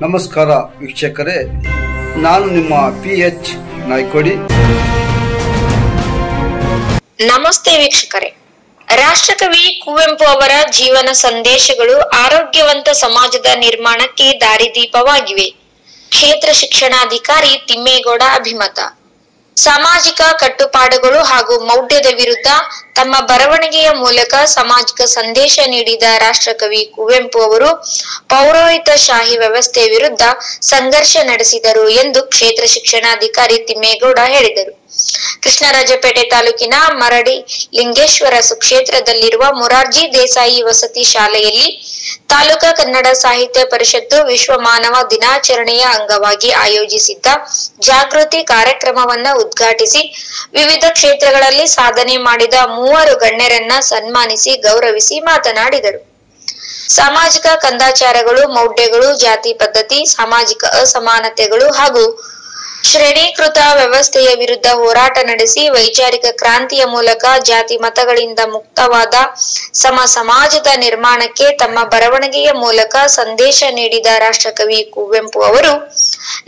ನಮಸ್ಕಾರ ವೀಕ್ಷಕರೇ, ನಾನು ನಿಮ್ಮ PH ನಾಯ್ಕೋಡಿ. ನಮಸ್ತೆ ವೀಕ್ಷಕರೇ, ರಾಷ್ಟ್ರಕವಿ ಕುವೆಂಪು ಅವರ ಜೀವನ ಸಂದೇಶಗಳು ಆರೋಗ್ಯವಂತ ಸಮಾಜದ ನಿರ್ಮಾಣಕ್ಕೆ ದಾರಿದೀಪವಾಗಿವೆ. ಕ್ಷೇತ್ರ ಶಿಕ್ಷಣಾಧಿಕಾರಿ ತಿಮ್ಮೇಗೌಡ ಅಭಿಮತ. ಸಾಮಾಜಿಕ ಕಟ್ಟುಪಾಡುಗಳು ಹಾಗೂ ಮೌಢ್ಯದ ವಿರುದ್ಧ ತಮ್ಮ ಬರವಣಿಗೆಯ ಮೂಲಕ ಸಾಮಾಜಿಕ ಸಂದೇಶ ನೀಡಿದ ರಾಷ್ಟ್ರಕವಿ ಕುವೆಂಪು ಅವರು ಪೌರೋಹಿತ ಶಾಹಿ ವ್ಯವಸ್ಥೆ ವಿರುದ್ಧ ಸಂಘರ್ಷ ನಡೆಸಿದರು ಎಂದು ಕ್ಷೇತ್ರ ಶಿಕ್ಷಣಾಧಿಕಾರಿ ತಿಮ್ಮೇಗೌಡ ಹೇಳಿದರು. ಕೃಷ್ಣರಾಜಪೇಟೆ ತಾಲೂಕಿನ ಮರಡಿ ಲಿಂಗೇಶ್ವರ ಸುಕ್ಷೇತ್ರದಲ್ಲಿರುವ ಮೊರಾರ್ಜಿ ದೇಸಾಯಿ ವಸತಿ ಶಾಲೆಯಲ್ಲಿ ತಾಲೂಕಾ ಕನ್ನಡ ಸಾಹಿತ್ಯ ಪರಿಷತ್ತು ವಿಶ್ವ ಮಾನವ ದಿನಾಚರಣೆಯ ಅಂಗವಾಗಿ ಆಯೋಜಿಸಿದ್ದ ಜಾಗೃತಿ ಕಾರ್ಯಕ್ರಮವನ್ನ ಉದ್ಘಾಟಿಸಿ ವಿವಿಧ ಕ್ಷೇತ್ರಗಳಲ್ಲಿ ಸಾಧನೆ ಮಾಡಿದ 3 ಗಣ್ಯರನ್ನ ಸನ್ಮಾನಿಸಿ ಗೌರವಿಸಿ ಮಾತನಾಡಿದರು. ಸಾಮಾಜಿಕ ಕಂದಾಚಾರಗಳು, ಮೌಢ್ಯಗಳು, ಜಾತಿ ಪದ್ಧತಿ, ಸಾಮಾಜಿಕ ಅಸಮಾನತೆಗಳು ಹಾಗೂ ಶ್ರೇಣೀಕೃತ ವ್ಯವಸ್ಥೆಯ ವಿರುದ್ಧ ಹೋರಾಟ ನಡೆಸಿ ವೈಚಾರಿಕ ಕ್ರಾಂತಿಯ ಮೂಲಕ ಜಾತಿ ಮತಗಳಿಂದ ಮುಕ್ತವಾದ ಸಮ ಸಮಾಜದ ನಿರ್ಮಾಣಕ್ಕೆ ತಮ್ಮ ಬರವಣಿಗೆಯ ಮೂಲಕ ಸಂದೇಶ ನೀಡಿದ ರಾಷ್ಟ್ರಕವಿ ಕುವೆಂಪು ಅವರು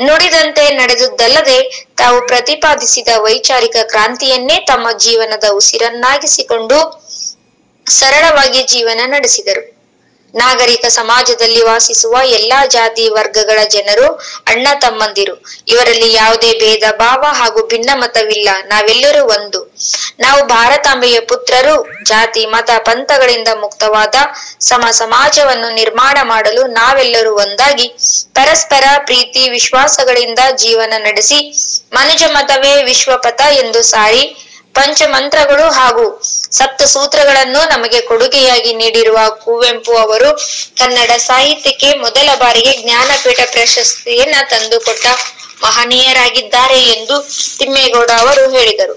ನುಡಿದಂತೆ ನಡೆದುದಲ್ಲದೆ ತಾವು ಪ್ರತಿಪಾದಿಸಿದ ವೈಚಾರಿಕ ಕ್ರಾಂತಿಯನ್ನೇ ತಮ್ಮ ಜೀವನದ ಉಸಿರನ್ನಾಗಿಸಿಕೊಂಡು ಸರಳವಾಗಿ ಜೀವನ ನಡೆಸಿದರು. ನಾಗರಿಕ ಸಮಾಜದಲ್ಲಿ ವಾಸಿಸುವ ಎಲ್ಲಾ ಜಾತಿ ವರ್ಗಗಳ ಜನರು ಅಣ್ಣ ತಮ್ಮಂದಿರು. ಇವರಲ್ಲಿ ಯಾವುದೇ ಭೇದ ಭಾವ ಹಾಗೂ ಭಿನ್ನಮತವಿಲ್ಲ. ನಾವೆಲ್ಲರೂ ಒಂದು. ನಾವು ಭಾರತಾಂಬೆಯ ಪುತ್ರರು. ಜಾತಿ ಮತ ಪಂಥಗಳಿಂದ ಮುಕ್ತವಾದ ಸಮ ಸಮಾಜವನ್ನು ನಿರ್ಮಾಣ ಮಾಡಲು ನಾವೆಲ್ಲರೂ ಒಂದಾಗಿ ಪರಸ್ಪರ ಪ್ರೀತಿ ವಿಶ್ವಾಸಗಳಿಂದ ಜೀವನ ನಡೆಸಿ ಮನುಜ ಮತವೇ ವಿಶ್ವಪಥ ಎಂದು ಸಾರಿ ಪಂಚಮಂತ್ರಗಳು ಹಾಗೂ ಸಪ್ತ ಸೂತ್ರಗಳನ್ನು ನಮಗೆ ಕೊಡುಗೆಯಾಗಿ ನೀಡಿರುವ ಕುವೆಂಪು ಅವರು ಕನ್ನಡ ಸಾಹಿತ್ಯಕ್ಕೆ ಮೊದಲ ಬಾರಿಗೆ ಜ್ಞಾನಪೀಠ ಪ್ರಶಸ್ತಿಯನ್ನ ತಂದುಕೊಟ್ಟ ಮಹನೀಯರಾಗಿದ್ದಾರೆ ಎಂದು ತಿಮ್ಮೇಗೌಡ ಅವರು ಹೇಳಿದರು.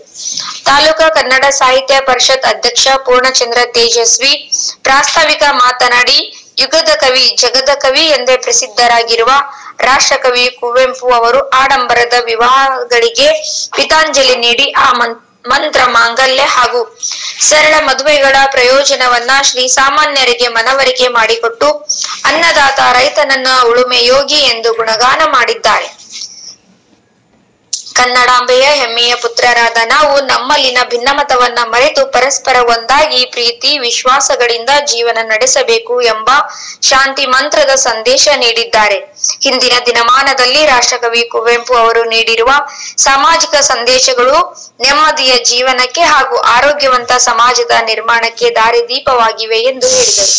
ತಾಲೂಕಾ ಕನ್ನಡ ಸಾಹಿತ್ಯ ಪರಿಷತ್ ಅಧ್ಯಕ್ಷ ಪೂರ್ಣಚಂದ್ರ ತೇಜಸ್ವಿ ಪ್ರಾಸ್ತಾವಿಕ ಮಾತನಾಡಿ, ಯುಗದ ಕವಿ, ಜಗದ ಕವಿ ಎಂದೇ ಪ್ರಸಿದ್ಧರಾಗಿರುವ ರಾಷ್ಟ್ರಕವಿ ಕುವೆಂಪು ಅವರು ಆಡಂಬರದ ವಿವಾಹಗಳಿಗೆ ಪಿತಾಂಜಲಿ ನೀಡಿ ಆ ಮಂತ್ರ ಮಾಂಗಲ್ಯ ಹಾಗೂ ಸರಳ ಮದುವೆಗಳ ಪ್ರಯೋಜನವನ್ನ ಶ್ರೀ ಸಾಮಾನ್ಯರಿಗೆ ಮನವರಿಕೆ ಮಾಡಿಕೊಟ್ಟು ಅನ್ನದಾತ ರೈತನನ್ನ ಉಳುಮೆ ಯೋಗಿ ಎಂದು ಗುಣಗಾನ ಮಾಡಿದ್ದಾರೆ. ಕನ್ನಡಾಂಬೆಯ ಹೆಮ್ಮೆಯ ಪುತ್ರರಾದ ನಾವು ನಮ್ಮಲ್ಲಿನ ಭಿನ್ನಮತವನ್ನ ಮರೆತು ಪರಸ್ಪರ ಒಂದಾಗಿ ಪ್ರೀತಿ ವಿಶ್ವಾಸಗಳಿಂದ ಜೀವನ ನಡೆಸಬೇಕು ಎಂಬ ಶಾಂತಿ ಮಂತ್ರದ ಸಂದೇಶ ನೀಡಿದ್ದಾರೆ. ಹಿಂದಿನ ದಿನಮಾನದಲ್ಲಿ ರಾಷ್ಟ್ರಕವಿ ಕುವೆಂಪು ಅವರು ನೀಡಿರುವ ಸಾಮಾಜಿಕ ಸಂದೇಶಗಳು ನೆಮ್ಮದಿಯ ಜೀವನಕ್ಕೆ ಹಾಗೂ ಆರೋಗ್ಯವಂತ ಸಮಾಜದ ನಿರ್ಮಾಣಕ್ಕೆ ದಾರಿದೀಪವಾಗಿವೆ ಎಂದು ಹೇಳಿದರು.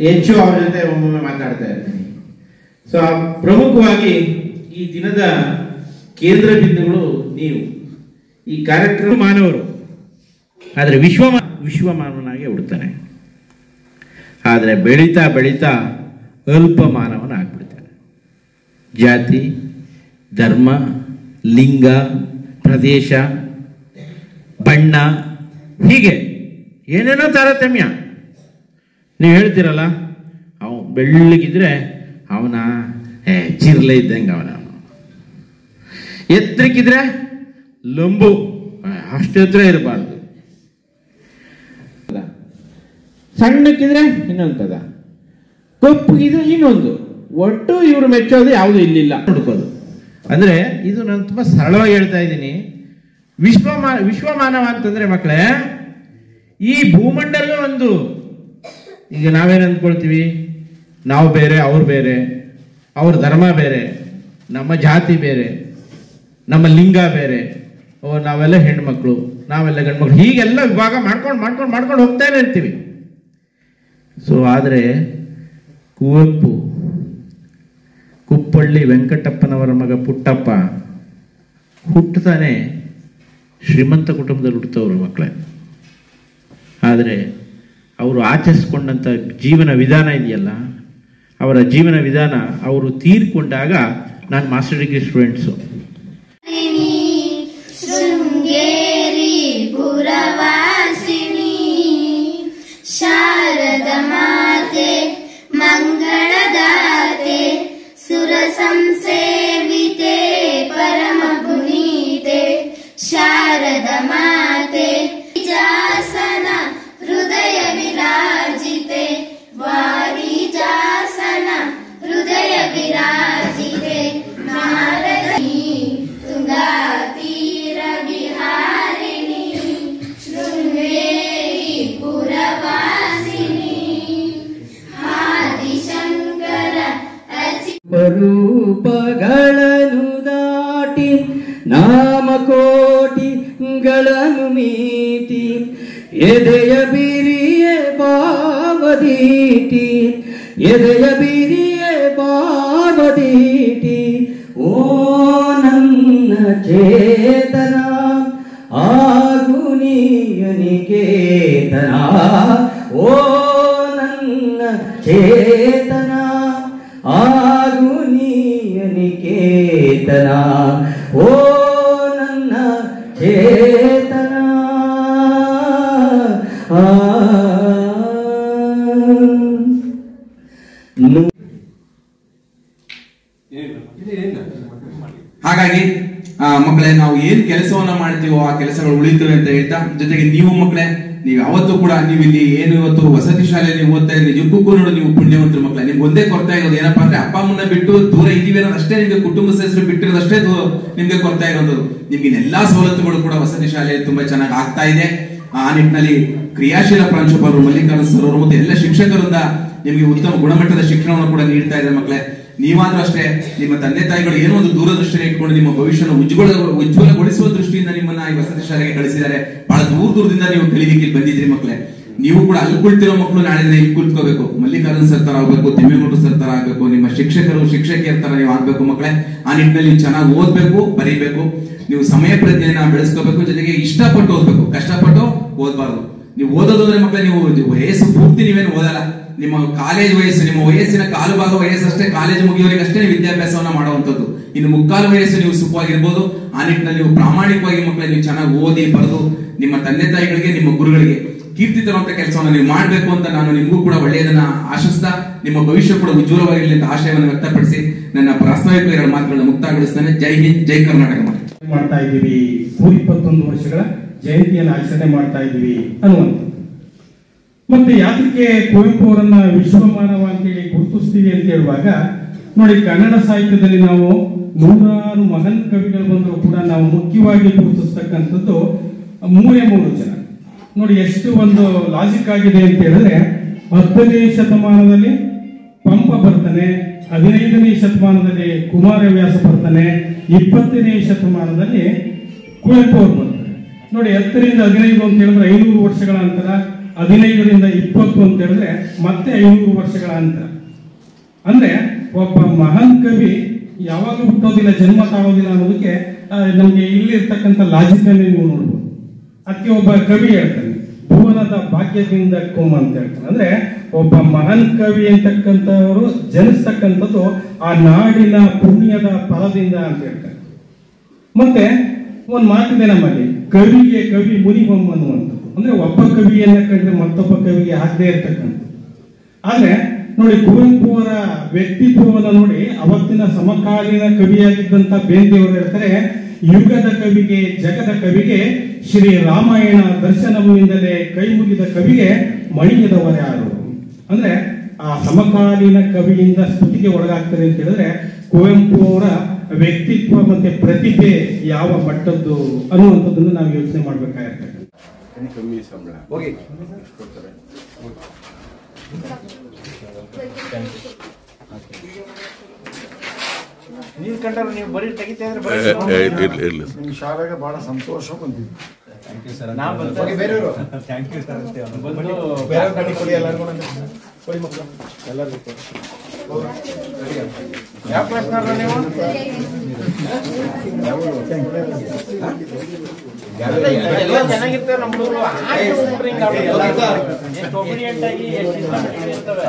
ಹೆಚ್ಚು ಅವ್ರ ಜೊತೆ ಒಮ್ಮೊಮ್ಮೆ ಮಾತಾಡ್ತಾ ಇರ್ತೀನಿ. ಸೊ ಪ್ರಮುಖವಾಗಿ ಈ ದಿನದ ಕೇಂದ್ರ ಬಿಂದುಗಳು ನೀವು. ಈ ಕಾರ್ಯಕ್ರಮ ಮಾನವರು ಆದರೆ ವಿಶ್ವಮಾನವನಾಗಿ ಹುಡ್ತಾನೆ. ಆದರೆ ಬೆಳೀತಾ ಬೆಳೀತಾ ಅಲ್ಪ ಮಾನವನಾಗ್ಬಿಡ್ತಾನೆ. ಜಾತಿ ಧರ್ಮ ಲಿಂಗ, ಪ್ರದೇಶ, ಬಣ್ಣ, ಹೀಗೆ ಏನೇನೋ ತಾರತಮ್ಯ. ನೀವು ಹೇಳ್ತೀರಲ್ಲ, ಅವನು ಬೆಳ್ಳಗಿದ್ರೆ ಅವನ ಚಿರ್ಲೆ ಇದ್ದಂಗೆ, ಅವನ ಎತ್ತರಕ್ಕಿದ್ರೆ ಲಂಬು, ಅಷ್ಟು ಎತ್ತರ ಇರಬಾರ್ದು, ಸಣ್ಣಕ್ಕಿದ್ರೆ ಇನ್ನೊಂದದ, ಕಪ್ಪಗಿದ್ರೆ ಇನ್ನೊಂದು. ಒಟ್ಟು ಇವರು ಮೆಚ್ಚೋದು ಯಾವುದು ಇಲ್ಲಿಲ್ಲ ಹುಡುಕೋದು. ಅಂದ್ರೆ ಇದು ನಾನು ತುಂಬಾ ಸರಳವಾಗಿ ಹೇಳ್ತಾ ಇದ್ದೀನಿ. ವಿಶ್ವಮಾನವ ಅಂತಂದ್ರೆ ಮಕ್ಕಳೇ, ಈ ಭೂಮಂಡಲ ಒಂದು. ಈಗ ನಾವೇನು ಅಂದ್ಕೊಳ್ತೀವಿ, ನಾವು ಬೇರೆ, ಅವ್ರು ಬೇರೆ, ಅವ್ರ ಧರ್ಮ ಬೇರೆ, ನಮ್ಮ ಜಾತಿ ಬೇರೆ, ನಮ್ಮ ಲಿಂಗ ಬೇರೆ, ನಾವೆಲ್ಲ ಹೆಣ್ಮಕ್ಳು, ನಾವೆಲ್ಲ ಗಂಡ್ಮಕ್ಳು, ಹೀಗೆಲ್ಲ ವಿಭಾಗ ಮಾಡ್ಕೊಂಡು ಹೋಗ್ತಾನೆ ಇರ್ತೀವಿ. ಸೊ ಆದರೆ ಕುವೆಂಪು, ಕುಪ್ಪಳ್ಳಿ ವೆಂಕಟಪ್ಪನವರ ಮಗ ಪುಟ್ಟಪ್ಪ ಹುಟ್ಟುತ್ತಾನೆ ಶ್ರೀಮಂತ ಕುಟುಂಬದಲ್ಲಿ ಹುಟ್ಟುತ್ತವ್ರು ಮಕ್ಕಳೇ. ಆದರೆ ಅವರು ಆಚರಿಸ್ಕೊಂಡಂಥ ಜೀವನ ವಿಧಾನ ಇದೆಯಲ್ಲ, ಅವರ ಜೀವನ ವಿಧಾನ, ಅವರು ತೀರ್ಕೊಂಡಾಗ ನಾನು ಮಾಸ್ಟರ್ ಡಿಗ್ರಿ ಸ್ಟೂಡೆಂಟ್ಸು. ಶೃಂಗೇರಿ ಪುರವಾಸಿನಿ ಶಾರದ ಮಾತೆ ಮಂಗಳದಾತೆ ಸುರ ಸಂಸೇವಿತೆ ಪರಮ ಪುನೀತೆ ಶಾರದ ಮಾತೆ ಜಾಸನ ಹೃದಯ ವಿರಾಜಿತೆ ವಾರಿಜಾಸನ ಹೃದಯ ವಿರಾಜಿತೆ ನಾರದೀ ತುಂಗಾ ತೀರ ವಿಹಾರಿಣಿ ಶೃಂಗೇರಿ ಪುರವಾಸಿನಿ ಆದಿಶಂಕರ ರೂಪಗಳನ್ನು ದಾಟಿ ನಾಮಕೋಟಿಗಳನ್ನು ಮೀಟಿ ಎದೆಯ ಬಿರಿಯೆ ಬಾವದೀಟಿ ಎದೆಯ ಬಿರಿಯೆ ಬಾವದೀಟಿ ಓ ನನ್ನ ಚೇತನ ಆಗು ನೀಯನಿಕೇತನ ಓ ನನ್ನ ಚೇತನ ಆಗು ನೀಯನಿಕೇತನ ಓ ನನ್ನ ಚೇತನ ಹಾಗಾಗಿ ಮಕ್ಕಳೇ, ನಾವು ಏನ್ ಕೆಲಸವನ್ನ ಮಾಡ್ತೀವೋ ಆ ಕೆಲಸಗಳು ಉಳಿತವೆ ಅಂತ ಹೇಳ್ತಾ, ಜೊತೆಗೆ ನೀವು ಮಕ್ಕಳೇ, ನೀವು ಯಾವತ್ತೂ ಕೂಡ ನೀವು ಇಲ್ಲಿ ಏನು ಇವತ್ತು ವಸತಿ ಶಾಲೆಯಲ್ಲಿ ನೀವು ಓದ್ತಾ ಇದ್ರಿ, ನಿಜಕ್ಕೂ ನೋಡಿ ನೀವು ಪುಣ್ಯವಂತರು ಮಕ್ಕಳೇ. ನಿಮ್ಗೆ ಒಂದೇ ಕೊರತೆ ಇರೋದು ಏನಪ್ಪಾ ಅಂದ್ರೆ, ಅಪ್ಪ ಅಮ್ಮನ ಬಿಟ್ಟು ದೂರ ಇದೀವಿ ಅನ್ನೋದಷ್ಟೇ ನಿಮ್ಗೆ, ಕುಟುಂಬ ಸದಸ್ಯರು ಬಿಟ್ಟಿರೋದಷ್ಟೇ ನಿಮ್ಗೆ ಕೊರತೆ ಇರೋದು. ನಿಮ್ಗೆ ಎಲ್ಲಾ ಸವಲತ್ತುಗಳು ಕೂಡ ವಸತಿ ಶಾಲೆಯಲ್ಲಿ ತುಂಬಾ ಚೆನ್ನಾಗಿ ಆಗ್ತಾ ಇದೆ. ಆ ನಿಟ್ಟಿನಲ್ಲಿ ಕ್ರಿಯಾಶೀಲ ಪ್ರಾಂಶುಪಾಲರು ಮಲ್ಲಿಕಾರ್ಜುನ ಸರ್ ಅವರು ಮತ್ತು ಎಲ್ಲ ಶಿಕ್ಷಕರಿಂದ ನಿಮಗೆ ಉತ್ತಮ ಗುಣಮಟ್ಟದ ಶಿಕ್ಷಣವನ್ನು ಕೂಡ ನೀಡ್ತಾ ಇದ್ದಾರೆ ಮಕ್ಕಳೇ. ನೀವಾದ್ರೂ ಅಷ್ಟೇ, ನಿಮ್ಮ ತಂದೆ ತಾಯಿಗಳು ಏನೋ ಒಂದು ದೂರದೃಷ್ಟಿಯನ್ನು ಇಟ್ಕೊಂಡು ನಿಮ್ಮ ಭವಿಷ್ಯನ ಉಜ್ವಲಗೊಳಿಸುವ ದೃಷ್ಟಿಯಿಂದ ನಿಮ್ಮನ್ನ ಈ ವಸತಿ ಶಾಲೆಗೆ ಕಳಿಸಿದ್ದಾರೆ. ಬಹಳ ದೂರದಿಂದ ನೀವು ಕಲಿಲಿಕ್ಕೆ ಬಂದಿದ್ರಿ ಮಕ್ಕಳೇ. ನೀವು ಕೂಡ ಅಲ್ಲಿ ಕುಳಿತಿರೋ ಮಕ್ಕಳು ನಾಳೆ ದಿನ ಇಲ್ಲಿ ಕುಳಿತುಕೋಬೇಕು, ಮಲ್ಲಿಕಾರ್ಜುನ ಸರ್ ತರ ಆಗ್ಬೇಕು, ತಿಮ್ಮೇಗೌಡ ಸರ್ ತರ ಆಗ್ಬೇಕು, ನಿಮ್ಮ ಶಿಕ್ಷಕರು ಶಿಕ್ಷಕಿಯರ ತರ ನೀವು ಆಗ್ಬೇಕು ಮಕ್ಕಳೇ. ಆ ನಿಟ್ಟಿನಲ್ಲಿ ನೀವು ಚೆನ್ನಾಗಿ ಓದ್ಬೇಕು, ಬರೀಬೇಕು, ನೀವು ಸಮಯ ಪ್ರಜ್ಞೆಯನ್ನ ಬೆಳೆಸ್ಕೋಬೇಕು, ಜೊತೆಗೆ ಇಷ್ಟಪಟ್ಟು ಓದ್ಬೇಕು, ಕಷ್ಟಪಟ್ಟು ಓದಬಾರ್ದು. ನೀವು ಓದೋದು ಅಂದ್ರೆ ಮಕ್ಕಳೇ, ನೀವು ವಯಸ್ಸು ಪೂರ್ತಿ ನೀವೇನು ಓದಲ್ಲ, ನಿಮ್ಮ ಕಾಲೇಜ್ ವಯಸ್ಸು, ನಿಮ್ಮ ವಯಸ್ಸಿನ ಕಾಲು ಭಾಗ ವಯಸ್ಸಷ್ಟೇ, ಕಾಲೇಜ್ ಮುಗಿಯೋರಿಗಷ್ಟೇ ನೀವು ವಿದ್ಯಾಭ್ಯಾಸವನ್ನ ಮಾಡುವಂತದ್ದು. ಇನ್ನು ಮುಕ್ಕಾಲು ವಯಸ್ಸು ನೀವು ಸುಖವಾಗಿರ್ಬೋದು. ಆ ನಿಟ್ಟಿನಲ್ಲಿ ನೀವು ಪ್ರಾಮಾಣಿಕವಾಗಿ ಮಕ್ಕಳೇ ನೀವು ಚೆನ್ನಾಗಿ ಓದಿ ಬರೆದು ನಿಮ್ಮ ತಂದೆ ತಾಯಿಗಳಿಗೆ, ನಿಮ್ಮ ಗುರುಗಳಿಗೆ ಕೀರ್ತಿ ತರುವಂತ ಕೆಲಸವನ್ನು ನೀವು ಮಾಡಬೇಕು ಅಂತ ನಾನು ನಿಮಗೂ ಕೂಡ ಒಳ್ಳೆಯದನ್ನ ಆಶಿಸ್ತಾ, ನಿಮ್ಮ ಭವಿಷ್ಯ ಕೂಡ ಉಜ್ವಲವಾಗಿರಲಿ ಅಂತ ಆಶಯವನ್ನು ವ್ಯಕ್ತಪಡಿಸಿ ನನ್ನ ಪ್ರಾಸ್ತಾವಿಕ ಎರಡು ಮಾತುಗಳನ್ನು ಮುಕ್ತಾಯಗೊಳಿಸ್ತೇನೆ. ಜೈ ಹಿಂದ್, ಜೈ ಕರ್ನಾಟಕ. ಮಾಡ್ತಾ ಇದ್ದೀವಿ, 121 ವರ್ಷಗಳ ಜಯಂತಿಯನ್ನು ಆಚರಣೆ ಮಾಡ್ತಾ ಇದ್ದೀವಿ ಅನ್ನುವಂಥ. ಮತ್ತೆ ಯಾತಕ್ಕೆ ಕುವೆಂಪು ಅವರನ್ನ ವಿಶ್ವಮಾನವ ಅಂತೇಳಿ ಗುರುತಿಸ್ತೀವಿ ಅಂತ ಹೇಳುವಾಗ ನೋಡಿ, ಕನ್ನಡ ಸಾಹಿತ್ಯದಲ್ಲಿ ನಾವು 100 ಮಹಾನ್ ಕವಿಗಳು ಬಂದರೂ ಕೂಡ ನಾವು ಮುಖ್ಯವಾಗಿ ಗುರುತಿಸ್ತಕ್ಕಂಥದ್ದು 3 ಜನ. ನೋಡಿ ಎಷ್ಟು ಒಂದು ಲಾಜಿಕ್ ಆಗಿದೆ ಅಂತ ಹೇಳಿದ್ರೆ, 10ನೇ ಶತಮಾನದಲ್ಲಿ ಪಂಪ ಬರ್ತಾನೆ, 15ನೇ ಶತಮಾನದಲ್ಲಿ ಕುಮಾರವ್ಯಾಸ ಬರ್ತಾನೆ, 20ನೇ ಶತಮಾನದಲ್ಲಿ ಕುವೆಂಪು ಅವರು ಬರ್ತಾರೆ. ನೋಡಿ 10ರಿಂದ 15 ಅಂತ ಹೇಳಿದ್ರೆ 500 ವರ್ಷಗಳ ಅಂತರ, 15ರಿಂದ 20 ಅಂತ ಹೇಳಿದ್ರೆ ಮತ್ತೆ 500 ವರ್ಷಗಳ ಅಂತರ. ಅಂದ್ರೆ ಒಬ್ಬ ಮಹಾನ್ ಕವಿ ಯಾವಾಗ ಹುಟ್ಟೋದಿಲ್ಲ, ಜನ್ಮ ತಾಳೋದಿಲ್ಲ ಅನ್ನೋದಕ್ಕೆ ನಮ್ಗೆ ಇಲ್ಲಿ ಇರ್ತಕ್ಕಂಥ ಲಾಜಿಕ್ ಅನ್ನು ನೀವು ನೋಡ್ಬೋದು. ಅದಕ್ಕೆ ಒಬ್ಬ ಕವಿ ಹೇಳ್ತಾನೆ, ಭುವನದ ಭಾಗ್ಯದಿಂದ ಕೊಮ್ಮ ಅಂತ ಹೇಳ್ತಾನೆ. ಅಂದ್ರೆ ಒಬ್ಬ ಮಹಾನ್ ಕವಿ ಅಂತಕ್ಕಂಥವರು ಜನಿಸ್ತಕ್ಕಂಥದ್ದು ಆ ನಾಡಿನ ಪುಣ್ಯದ ಫಲದಿಂದ ಅಂತ ಹೇಳ್ತಾರೆ. ಮತ್ತೆ ಒಂದು ಮಾತಿದೆ ನಮ್ಮಲ್ಲಿ, ಕವಿಗೆ ಕವಿ ಮುನಿಗೊಮ್ಮ ಅನ್ನುವಂಥದ್ದು. ಅಂದ್ರೆ ಒಬ್ಬ ಕವಿಯನ್ನ ಕಂಡ್ರೆ ಮತ್ತೊಬ್ಬ ಕವಿಗೆ ಆಗದೆ ಇರ್ತಕ್ಕಂಥದ್ದು. ಆದ್ರೆ ನೋಡಿ, ಕುವೆಂಪು ಅವರ ವ್ಯಕ್ತಿತ್ವವನ್ನು ನೋಡಿ ಅವತ್ತಿನ ಸಮಕಾಲೀನ ಕವಿಯಾಗಿದ್ದಂತ ಬೇಂದ್ರೆಯವರು ಹೇಳ್ತಾರೆ, ಯುಗದ ಕವಿಗೆ ಜಗದ ಕವಿಗೆ ಶ್ರೀ ರಾಮಾಯಣ ದರ್ಶನವಿನಿಂದಲೇ ಕೈ ಮುಗಿದ ಕವಿಗೆ ಮಣಿಯದವರ್ಯಾರು. ಅಂದ್ರೆ ಆ ಸಮಕಾಲೀನ ಕವಿಯಿಂದ ಸ್ತುತಿಗೆ ಒಳಗಾಗ್ತಾರೆ ಅಂತ ಹೇಳಿದ್ರೆ ಕುವೆಂಪು ಅವರ ವ್ಯಕ್ತಿತ್ವ ಮತ್ತೆ ಪ್ರತಿಭೆ ಯಾವ ಮಟ್ಟದ್ದು ಅನ್ನುವಂಥದ್ದನ್ನು ನಾವು ಯೋಚನೆ ಮಾಡ್ಬೇಕಾಗಿರ್ತಕ್ಕಂಥ. ಹೋಗಿ ನೀವು ಕಂಡ್ರೆ ನೀವು ಬರೀ ತೆಗಿತಾ ಇರ್ಲಿ ನಿಮ್ಮ ಶಾಲೆಗೆ ಬಹಳ ಸಂತೋಷ ಬಂದಿದೆ. ಯಾವ ಕ್ಲಾಸ್ನಾರ ನೀವು? ಎಲ್ಲ ಚೆನ್ನಾಗಿರ್ತವೆ ನಮ್ಮ ಹುಡುಗರು. ಎಷ್ಟು ಒಬಿಡಿಯಂಟ್ ಆಗಿ ಎಷ್ಟು ಇರ್ತವೆ.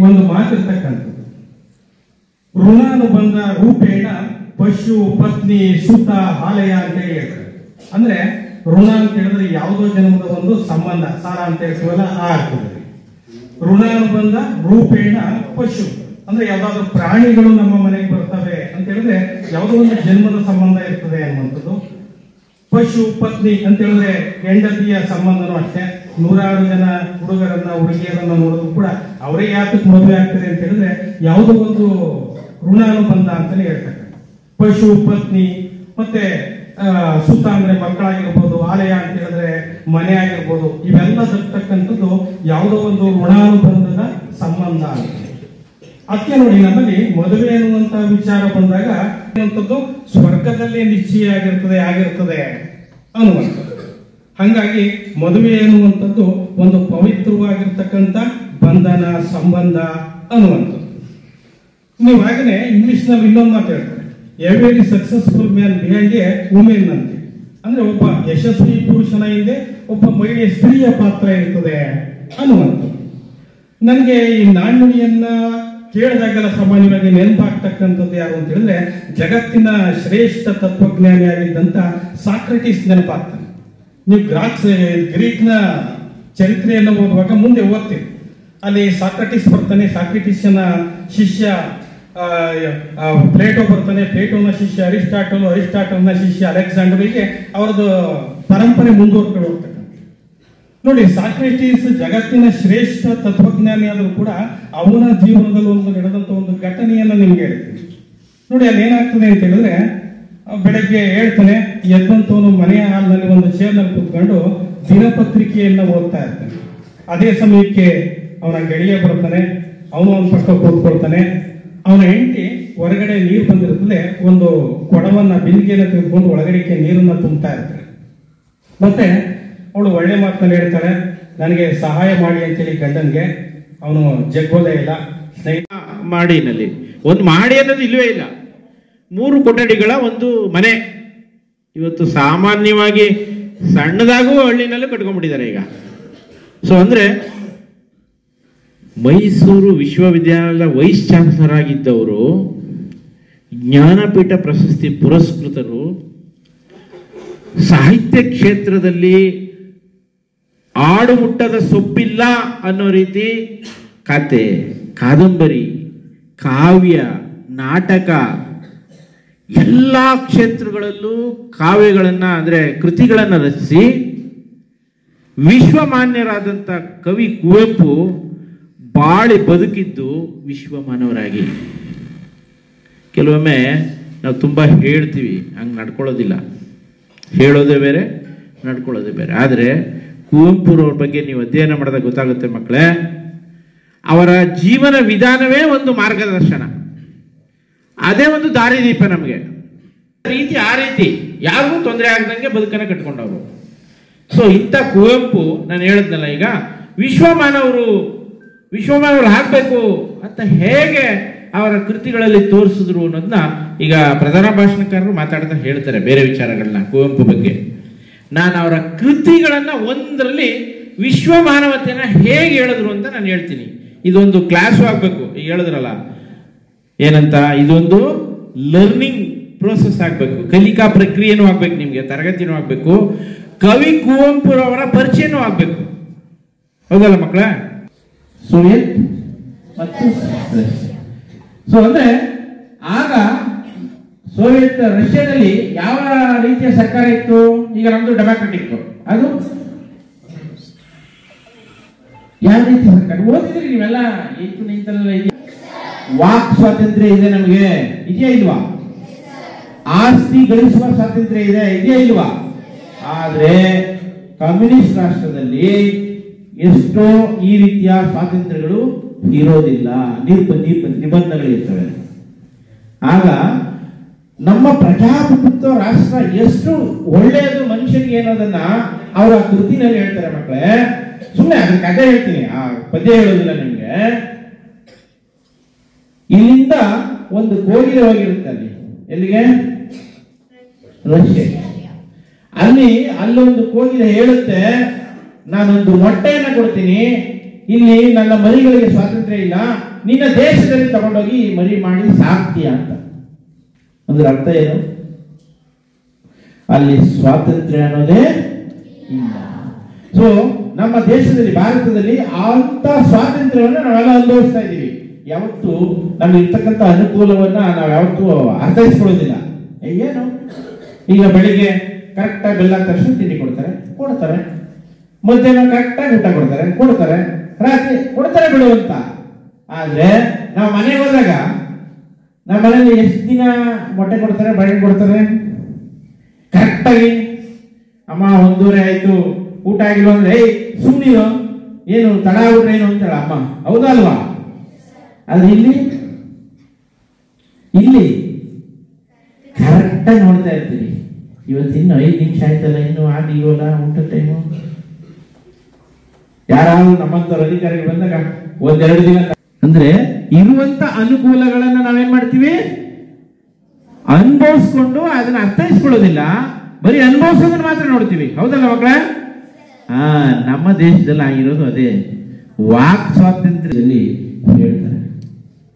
ಒಂದು ಮಾತಿರ್ತಕ್ಕಂಥದ್ದು, ಋಣಾನುಬಂಧ ರೂಪೇಣ ಪಶು ಪತ್ನಿ ಸುತ ಆಲಯ ಅಂತ ಹೇಳಿ ಹೇಳ್ತಾರೆ. ಅಂದ್ರೆ ಋಣ ಅಂತ ಹೇಳಿದ್ರೆ ಯಾವುದೋ ಜನ್ಮದ ಒಂದು ಸಂಬಂಧ, ಸಾಲ ಅಂತ ಹೇಳ್ತೀವಲ್ಲ ಆ ಅರ್ಥದಲ್ಲಿ. ಋಣಾನುಬಂಧ ರೂಪೇಣ ಪಶು ಅಂದ್ರೆ ಯಾವ್ದಾದ್ರು ಪ್ರಾಣಿಗಳು ನಮ್ಮ ಮನೆಗೆ ಬರ್ತವೆ ಅಂತ ಹೇಳಿದ್ರೆ ಯಾವುದೋ ಒಂದು ಜನ್ಮದ ಸಂಬಂಧ ಇರ್ತದೆ ಅನ್ನುವಂಥದ್ದು. ಪಶು ಪತ್ನಿ ಅಂತ ಹೇಳಿದ್ರೆ ಹೆಂಡತಿಯ ಸಂಬಂಧನೂ ಅಷ್ಟೇ. ನೂರಾರು ಜನ ಹುಡುಗರನ್ನ ಹುಡುಗಿಯರನ್ನ ನೋಡಿದ್ರು ಕೂಡ ಅವರೇ ಯಾತಕ್ಕೆ ಮದುವೆ ಆಗ್ತದೆ ಅಂತ ಹೇಳಿದ್ರೆ ಯಾವುದೋ ಒಂದು ಋಣಾನುಬಂಧ ಅಂತಾನೆ ಹೇಳ್ತಾರೆ. ಪಶು ಪತ್ನಿ ಮತ್ತೆ ಸುತ್ತ ಅಂದ್ರೆ ಮಕ್ಕಳಾಗಿರ್ಬೋದು, ಆಲಯ ಅಂತ ಹೇಳಿದ್ರೆ ಮನೆ ಆಗಿರ್ಬೋದು, ಇವೆಲ್ಲ ತರ್ತಕ್ಕಂಥದ್ದು ಯಾವುದೋ ಒಂದು ಋಣಾನುಬಂಧದ ಸಂಬಂಧ ಅಂತ. ಅದಕ್ಕೆ ನೋಡಿ, ನಮ್ಮಲ್ಲಿ ಮದುವೆ ಅನ್ನುವಂತ ವಿಚಾರ ಬಂದಾಗ ಸ್ವರ್ಗದಲ್ಲಿ ನಿಶ್ಚಯ ಆಗಿರ್ತದೆ ಅನ್ನುವಂಥದ್ದು. ಹಂಗಾಗಿ ಮದುವೆ ಎನ್ನುವಂಥದ್ದು ಒಂದು ಪವಿತ್ರವಾಗಿರ್ತಕ್ಕಂಥ ಬಂಧನ ಸಂಬಂಧ ಅನ್ನುವಂಥದ್ದು. ನೀವು ಹಾಗೇನೆ ಇಂಗ್ಲಿಷ್ ನಲ್ಲಿ ಇನ್ನೊಂದು ಮಾತು ಹೇಳ್ತಾರೆ, every successful man behind A women ಅಂತ. ಅಂದ್ರೆ ಒಬ್ಬ ಯಶಸ್ವಿ ಪುರುಷನ ಹಿಂದೆ ಒಬ್ಬ ಮಹಿಳೆಯ ಸ್ತ್ರೀಯ ಪಾತ್ರ ಇರ್ತದೆ ಅನ್ನುವಂಥದ್ದು. ನನಗೆ ಈ ನಾಣ್ಣುಡಿಯನ್ನ ಕೇಳಿದಾಗೆಲ್ಲ ಸಾಮಾನ್ಯವಾಗಿ ನೆನಪಾಗ್ತಕ್ಕಂಥದ್ದು ಯಾರು ಅಂತ ಹೇಳಿದ್ರೆ ಜಗತ್ತಿನ ಶ್ರೇಷ್ಠ ತತ್ವಜ್ಞಾನಿಯಾಗಿದ್ದಂತ ಸಾಕ್ರೆಟಿಸ್ ನೆನಪಾಗ್ತಾನೆ. ನೀವು ಗ್ರೀಕ್ನ ಚರಿತ್ರೆಯನ್ನು ಓದುವಾಗ ಮುಂದೆ ಓದ್ತೀರಿ, ಅಲ್ಲಿ ಸಾಕ್ರೆಟಿಸ್ ಬರ್ತಾನೆ, ಸಾಕ್ರೆಟಿಸ್ನ ಶಿಷ್ಯ ಪ್ಲೇಟೋ ಬರ್ತಾನೆ, ಪ್ಲೇಟೋನ ಶಿಷ್ಯ ಅರಿಸ್ಟಾಟಲ್, ಅರಿಸ್ಟಾಟಲ್ನ ಶಿಷ್ಯ ಅಲೆಕ್ಸಾಂಡರ್, ಹೀಗೆ ಅವರದ್ದು ಪರಂಪರೆ ಮುಂದುವರ್ಕೊಂಡು ಹೋಗ್ತಕ್ಕಂಥ. ನೋಡಿ, ಸಾಕ್ರೆಟಿಸ್ ಜಗತ್ತಿನ ಶ್ರೇಷ್ಠ ತತ್ವಜ್ಞಾನಿ ಆದರೂ ಕೂಡ ಅವನ ಜೀವನದಲ್ಲಿ ಒಂದು ನಡೆದಂತ ಒಂದು ಘಟನೆಯನ್ನ ನಿಮ್ಗೆ ಹೇಳ್ತೀನಿ ನೋಡಿ. ಅಲ್ಲಿ ಏನಾಗ್ತದೆ ಅಂತ ಹೇಳಿದ್ರೆ, ಬೆಳಗ್ಗೆ ಹೇಳ್ತಾನೆ, ಎದ್ದಂತವನು ಮನೆಯ ಹಾಲ್ನಲ್ಲಿ ಒಂದು ಚೇರ್ನಲ್ಲಿ ಕೂತ್ಕೊಂಡು ದಿನಪತ್ರಿಕೆಯನ್ನ ಓದ್ತಾ ಇರ್ತಾನೆ. ಅದೇ ಸಮಯಕ್ಕೆ ಅವನ ಗೆಳೆಯ ಬರ್ತಾನೆ, ಅವನು ಒಂದು ಪಕ್ಕ ಕೂತ್ಕೊಳ್ತಾನೆ. ಅವನ ಹೆಂಡತಿ ಹೊರಗಡೆ ನೀರು ಬಂದಿರ್ತದೆ, ಒಂದು ಕೊಡವನ್ನ ಬಿಂದಿಗೆಯನ್ನು ತೆಗೆದುಕೊಂಡು ಒಳಗಡೆಗೆ ನೀರನ್ನ ತುಂಬ್ತಾ ಇರ್ತಾನೆ. ಮತ್ತೆ ಅವಳು ಒಳ್ಳೆ ಮಾತಲ್ಲಿ ಹೇಳ್ತಾಳೆ, ನನಗೆ ಸಹಾಯ ಮಾಡಿ ಅಂತೇಳಿ ಗಂಡನ್ಗೆ. ಅವನು ಜಗ್ಗೋದೇ ಇಲ್ಲ, ಸ್ನೇಹಿತ ಮಾಡಿನಲ್ಲಿ ಒಂದು ಮಾಡಿ ಅನ್ನೋದು ಇಲ್ವೇ ಇಲ್ಲ. 3 ಕೊಠಡಿಗಳ ಒಂದು ಮನೆ ಇವತ್ತು ಸಾಮಾನ್ಯವಾಗಿ ಸಣ್ಣದಾಗೂ ಹಳ್ಳಿನಲ್ಲೂ ಕಟ್ಕೊಂಡ್ಬಿಟ್ಟಿದ್ದಾರೆ ಈಗ. ಸೊ ಅಂದ್ರೆ ಮೈಸೂರು ವಿಶ್ವವಿದ್ಯಾಲಯದ ವೈಸ್ ಚಾನ್ಸಲರ್ ಆಗಿದ್ದವರು, ಜ್ಞಾನಪೀಠ ಪ್ರಶಸ್ತಿ ಪುರಸ್ಕೃತರು, ಸಾಹಿತ್ಯ ಕ್ಷೇತ್ರದಲ್ಲಿ ಆಡುಮುಟ್ಟದ ಸೊಪ್ಪಿಲ್ಲ ಅನ್ನೋ ರೀತಿ ಕತೆ, ಕಾದಂಬರಿ, ಕಾವ್ಯ, ನಾಟಕ ಎಲ್ಲ ಕ್ಷೇತ್ರಗಳಲ್ಲೂ ಕಾವ್ಯಗಳನ್ನ ಅಂದ್ರೆ ಕೃತಿಗಳನ್ನ ರಚಿಸಿ ವಿಶ್ವಮಾನ್ಯರಾದಂಥ ಕವಿ ಕುವೆಂಪು ಬಾಳಿ ಬದುಕಿದ್ದು ವಿಶ್ವಮಾನವರಾಗಿ. ಕೆಲವೊಮ್ಮೆ ನಾವು ತುಂಬಾ ಹೇಳ್ತೀವಿ, ಹಂಗೆ ನಡ್ಕೊಳ್ಳೋದಿಲ್ಲ. ಹೇಳೋದೇ ಬೇರೆ, ನಡ್ಕೊಳ್ಳೋದೇ ಬೇರೆ. ಆದರೆ ಕುವೆಂಪುರವ್ರ ಬಗ್ಗೆ ನೀವು ಅಧ್ಯಯನ ಮಾಡಿದಾಗ ಗೊತ್ತಾಗುತ್ತೆ ಮಕ್ಕಳೇ, ಅವರ ಜೀವನ ವಿಧಾನವೇ ಒಂದು ಮಾರ್ಗದರ್ಶನ, ಅದೇ ಒಂದು ದಾರಿದೀಪ ನಮಗೆ. ರೀತಿ ಆ ರೀತಿ ಯಾರಿಗೂ ತೊಂದರೆ ಆಗದಂಗೆ ಬದುಕನ್ನು ಕಟ್ಕೊಂಡವರು. ಸೊ ಇಂಥ ಕುವೆಂಪು, ನಾನು ಹೇಳಿದ್ನಲ್ಲ ಈಗ, ವಿಶ್ವಮಾನವರು ಆಗಬೇಕು ಅಂತ ಹೇಗೆ ಅವರ ಕೃತಿಗಳಲ್ಲಿ ತೋರಿಸಿದ್ರು ಅನ್ನೋದನ್ನ ಈಗ ಪ್ರಧಾನ ಭಾಷಣಕಾರರು ಮಾತಾಡ್ತಾ ಹೇಳ್ತಾರೆ ಬೇರೆ ವಿಚಾರಗಳನ್ನ ಕುವೆಂಪು ಬಗ್ಗೆ. ನಾನು ಅವರ ಕೃತಿಗಳನ್ನ ಒಂದರಲ್ಲಿ ವಿಶ್ವ ಮಾನವತೆಯನ್ನ ಹೇಗೆ ಹೇಳಿದ್ರು ಅಂತ ನಾನು ಹೇಳ್ತೀನಿ. ಇದೊಂದು ಕ್ಲಾಸು ಆಗ್ಬೇಕು. ಈಗ ಹೇಳಿದ್ರಲ್ಲ ಏನಂತ, ಇದೊಂದು ಲರ್ನಿಂಗ್ ಪ್ರೋಸೆಸ್ ಆಗ್ಬೇಕು, ಕಲಿಕಾ ಪ್ರಕ್ರಿಯೆನೂ ಆಗ್ಬೇಕು, ನಿಮ್ಗೆ ತರಗತಿನೂ ಆಗ್ಬೇಕು, ಕವಿ ಕುವೆಂಪುರವರ ಪರಿಚಯನೂ ಆಗ್ಬೇಕು. ಹೌದಲ್ಲ ಮಕ್ಕಳ? ಸೋವಿಯತ್ ಮತ್ತು ಸೊ ಅಂದ್ರೆ ಆಗ ಸೋವಿಯತ್ ರಷ್ಯಾದಲ್ಲಿ ಯಾವ ರೀತಿಯ ಸರ್ಕಾರ ಇತ್ತು? ಈಗ ನಮ್ದು ಡೆಮಾಕ್ರೆಟಿಕ್, ಅದು ಯಾವ ರೀತಿಯ ಸರ್ಕಾರ ಓದಿದ್ರಿ ನೀವೆಲ್ಲ? ವಾಕ್ ಸ್ವಾತಂತ್ರ್ಯ ಇದೆ ನಮಗೆ, ಇದೆಯಾ ಇಲ್ವಾ? ಆಸ್ತಿ ಗಳಿಸುವ ಸ್ವಾತಂತ್ರ್ಯ ಇದೆ, ಇದೆಯಾ ಇಲ್ವಾ? ಆದ್ರೆ ಕಮ್ಯುನಿಸ್ಟ್ ರಾಷ್ಟ್ರದಲ್ಲಿ ಎಷ್ಟೋ ಈ ರೀತಿಯ ಸ್ವಾತಂತ್ರ್ಯಗಳು ಇರೋದಿಲ್ಲ, ನಿಬಂಧನೆಗಳಿರ್ತವೆ. ಆಗ ನಮ್ಮ ಪ್ರಜಾಪ್ರಭುತ್ವ ರಾಷ್ಟ್ರ ಎಷ್ಟು ಒಳ್ಳೆಯದು ಮನುಷ್ಯನಿಗೆ ಅನ್ನೋದನ್ನ ಅವರ ಕೃತಿನಲ್ಲಿ ಹೇಳ್ತಾರೆ ಮಕ್ಕಳೇ. ಸುಮ್ಮನೆ ಅದ್ರ ಕಥೆ ಹೇಳ್ತೀನಿ, ಆ ಪದ್ಯ ಹೇಳೋದಿಲ್ಲ ನಿಮ್ಗೆ. ಇಲ್ಲಿಂದ ಒಂದು ಕೋಗಿಲೆ ಹೋಗಿರುತ್ತೆ ಅಲ್ಲಿ, ಎಲ್ಲಿಗೆ? ರಷ್ಯಾ. ಅಲ್ಲೊಂದು ಕೋಗಿಲೆ ಹೇಳುತ್ತೆ, ನಾನೊಂದು ಮೊಟ್ಟೆಯನ್ನ ಕೊಡ್ತೀನಿ, ಇಲ್ಲಿ ನನ್ನ ಮರಿಗಳಿಗೆ ಸ್ವಾತಂತ್ರ್ಯ ಇಲ್ಲ, ನಿನ್ನ ದೇಶದಲ್ಲಿ ತಗೊಂಡೋಗಿ ಮರಿ ಮಾಡಿ ಸಾಕ್ತೀಯ ಅಂತ. ಅಂದ್ರೆ ಅರ್ಥ ಏನು? ಅಲ್ಲಿ ಸ್ವಾತಂತ್ರ್ಯ ಅನ್ನೋದೇ ಇಲ್ಲ. ಸೊ ನಮ್ಮ ದೇಶದಲ್ಲಿ, ಭಾರತದಲ್ಲಿ ಅಂತ ಸ್ವಾತಂತ್ರ್ಯವನ್ನು ನಾವೆಲ್ಲ ಅನುಭವಿಸ್ತಾ ಇದ್ದೀವಿ. ಯಾವತ್ತು ನಮ್ಗೆ ಇರ್ತಕ್ಕಂಥ ಅನುಕೂಲವನ್ನ ನಾವು ಯಾವತ್ತೂ ಅರ್ಥೈಸ್ಕೊಳ್ಳೋದಿಲ್ಲ. ಏನು, ಈಗ ಬೆಳಿಗ್ಗೆ ಕರೆಕ್ಟಾಗಿ ಬೆಲ್ಲ ತಕ್ಷಣ ತಿಂಡಿ ಕೊಡ್ತಾರೆ, ಮಧ್ಯಾಹ್ನ ಕರೆಕ್ಟಾಗಿ ಊಟ ಕೊಡ್ತಾರೆ, ರಾತ್ರಿ ಕೊಡ್ತಾರೆ ಬಿಡುವಂತ. ಆದ್ರೆ ನಾವು ಮನೆಗೆ ಹೋದಾಗ ನಮ್ಮ ಮನೇಲಿ ಎಷ್ಟು ದಿನ ಮೊಟ್ಟೆ ಕೊಡ್ತಾರೆ, ಬಾಳೆಹಣ್ಣು ಕೊಡ್ತಾರೆ ಕರೆಕ್ಟಾಗಿ. ಅಮ್ಮ 1:30 ಆಯ್ತು, ಊಟ ಆಗಿಲ್ಲ ಅಂದ್ರೆ ಸುಮ್ಮನಿರೋ, ಏನು ತಡ ಆಗ್ಬಿಟ್ರೆ ಏನು ಅಂತಾಳ ಅಮ್ಮ, ಹೌದಾ ಅಲ್ವಾ? ಆದ್ರೆ ಇಲ್ಲಿ ಕರೆಕ್ಟಾಗಿ ನೋಡ್ತಾ ಇರ್ತೀವಿ. ಇವತ್ತು ಇನ್ನು 5 ನಿಮಿಷ ಆಯ್ತಲ್ಲ, ಇನ್ನು ಆಗಿವಲ್ಲ ಊಟ ಟೈಮು. ಯಾರಾದ್ರೂ ನಮ್ಮಂತವ್ರ ಅಧಿಕಾರಿಗಳು ಬಂದಾಗ 1-2 ದಿನ ಅಂದ್ರೆ ಇರುವಂತ ಅನುಕೂಲಗಳನ್ನ ನಾವೇನ್ ಮಾಡ್ತೀವಿ? ಅನುಭವಿಸ್ಕೊಂಡು ಅದನ್ನ ಅರ್ಥೈಸ್ಕೊಳ್ಳೋದಿಲ್ಲ, ಬರೀ ಅನುಭವಿಸೋದನ್ನ ಮಾತ್ರ ನೋಡ್ತೀವಿ. ಹೌದಲ್ಲ ಮಕ್ಕಳ? ನಮ್ಮ ದೇಶದಲ್ಲಿ ಆಗಿರೋದು ಅದೇ. ವಾಕ್ ಸ್ವಾತಂತ್ರ್ಯದಲ್ಲಿ ಹೇಳ್ತಾರೆ.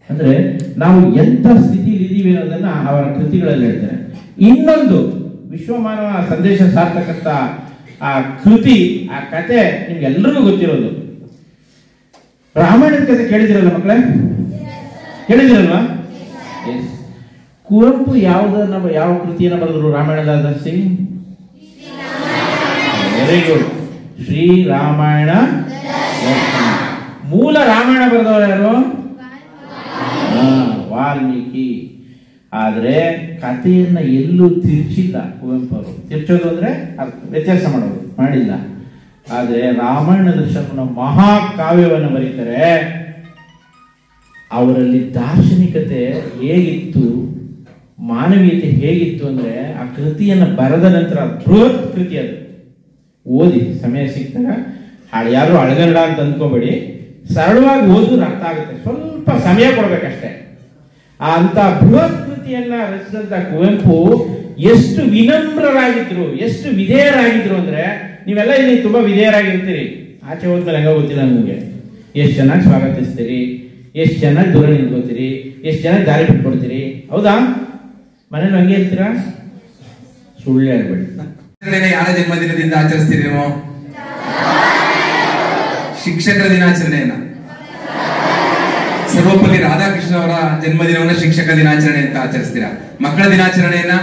ಅಂದ್ರೆ ನಾವು ಎಂತ ಸ್ಥಿತಿಯಲ್ಲಿ ಇದೀವಿ ಅನ್ನೋದನ್ನ ಅವರ ಕೃತಿಗಳಲ್ಲಿ ಹೇಳ್ತಾರೆ. ಇನ್ನೊಂದು ವಿಶ್ವಮಾನವ ಸಂದೇಶ ಸಾರ್ತಕ್ಕಂಥ ಆ ಕೃತಿ, ಆ ಕತೆ ನಿಮ್ಗೆಲ್ಲರಿಗೂ ಗೊತ್ತಿರೋದು. ರಾಮಾಯಣದ ಕತೆ ಕೇಳಿದಿರಲ್ಲ ಮಕ್ಕಳೇ? ಕೇಳಿದಿರಲ್ವಾ? ಕುವೆಂಪು ಯಾವ ಕೃತಿಯನ್ನ ಬರೆದ್ರು ರಾಮಾಯಣದಾಸಿ? Very good, Sri Ramayana. ಮೂಲ ರಾಮಾಯಣ ಬರೆದವರು ಯಾರು? ವಾಲ್ಮೀಕಿ. ಆದ್ರೆ ಕಥೆಯನ್ನ ಎಲ್ಲೂ ತಿರ್ಚಿಲ್ಲ ಕುವೆಂಪು ಅವರು. ತಿರ್ಚೋದು ಅಂದ್ರೆ ವ್ಯತ್ಯಾಸ ಮಾಡಿಲ್ಲ. ಆದ್ರೆ ರಾಮಾಯಣ ದರ್ಶನ ಮಹಾಕಾವ್ಯವನ್ನು ಬರೀತಾರೆ. ಅವರಲ್ಲಿ ದಾರ್ಶನಿಕತೆ ಹೇಗಿತ್ತು, ಮಾನವೀಯತೆ ಹೇಗಿತ್ತು ಅಂದ್ರೆ ಆ ಕೃತಿಯನ್ನ ಬರೆದ ನಂತರ ಬೃಹತ್ ಕೃತಿ ಅದು. ಓದಿ ಸಮಯ ಸಿಕ್ತಾಗ, ಯಾರು ಅಳಗರಡ ಅಂತ ಅಂದ್ಕೋಬೇಡಿ, ಸರಳವಾಗಿ ಓದಿದ್ರೆ ಅರ್ಥ ಆಗುತ್ತೆ. ಸ್ವಲ್ಪ ಸಮಯ ಕೊಡ್ಬೇಕಷ್ಟೇ. ಅಂತ ಬೃಹತ್ ಕೃತಿಯನ್ನ ರಚಿಸಿದಂತ ಕುವೆಂಪು ಎಷ್ಟು ವಿನಮ್ರರಾಗಿದ್ರು, ಎಷ್ಟು ವಿಧೇಯರಾಗಿದ್ರು ಅಂದ್ರೆ, ನೀವೆಲ್ಲ ಇಲ್ಲಿ ತುಂಬಾ ವಿಧೇಯರಾಗಿರ್ತೀರಿ, ಆಚೆ ಹೋದ್ಮೇಲೆ ಹೆಂಗ ಗೊತ್ತಿಲ್ಲ ನಿಮ್ಗೆ. ಎಷ್ಟು ಚೆನ್ನಾಗಿ ಸ್ವಾಗತಿಸ್ತೀರಿ, ಎಷ್ಟು ಚೆನ್ನಾಗಿ ದೂರ ನಿಂತ್ಕೋತೀರಿ, ಎಷ್ಟು ಚೆನ್ನಾಗಿ ದಾರಿ ಬಿಟ್ಕೊಡ್ತೀರಿ. ಹೌದಾ? ಮನೇಲಿ ಹಂಗೆ ಇರ್ತೀರಾ? ಸುಳ್ಳು ಹೇಳ್ಬೇಡಿ. ಯಾರ ಜನ್ಮದಿನದಿಂದ ಆಚರಿಸ್ತೀರಿ ನೀವು? ಶಿಕ್ಷಕರ ದಿನಾಚರಣೆಯನ್ನ, ಸರ್ವಪಲ್ಲಿ ರಾಧಾಕೃಷ್ಣ ಅವರ ಜನ್ಮದಿನವನ್ನ ಶಿಕ್ಷಕ ದಿನಾಚರಣೆ ಅಂತ ಆಚರಿಸ್ತೀರಾ. ಮಕ್ಕಳ ದಿನಾಚರಣೆಯನ್ನ,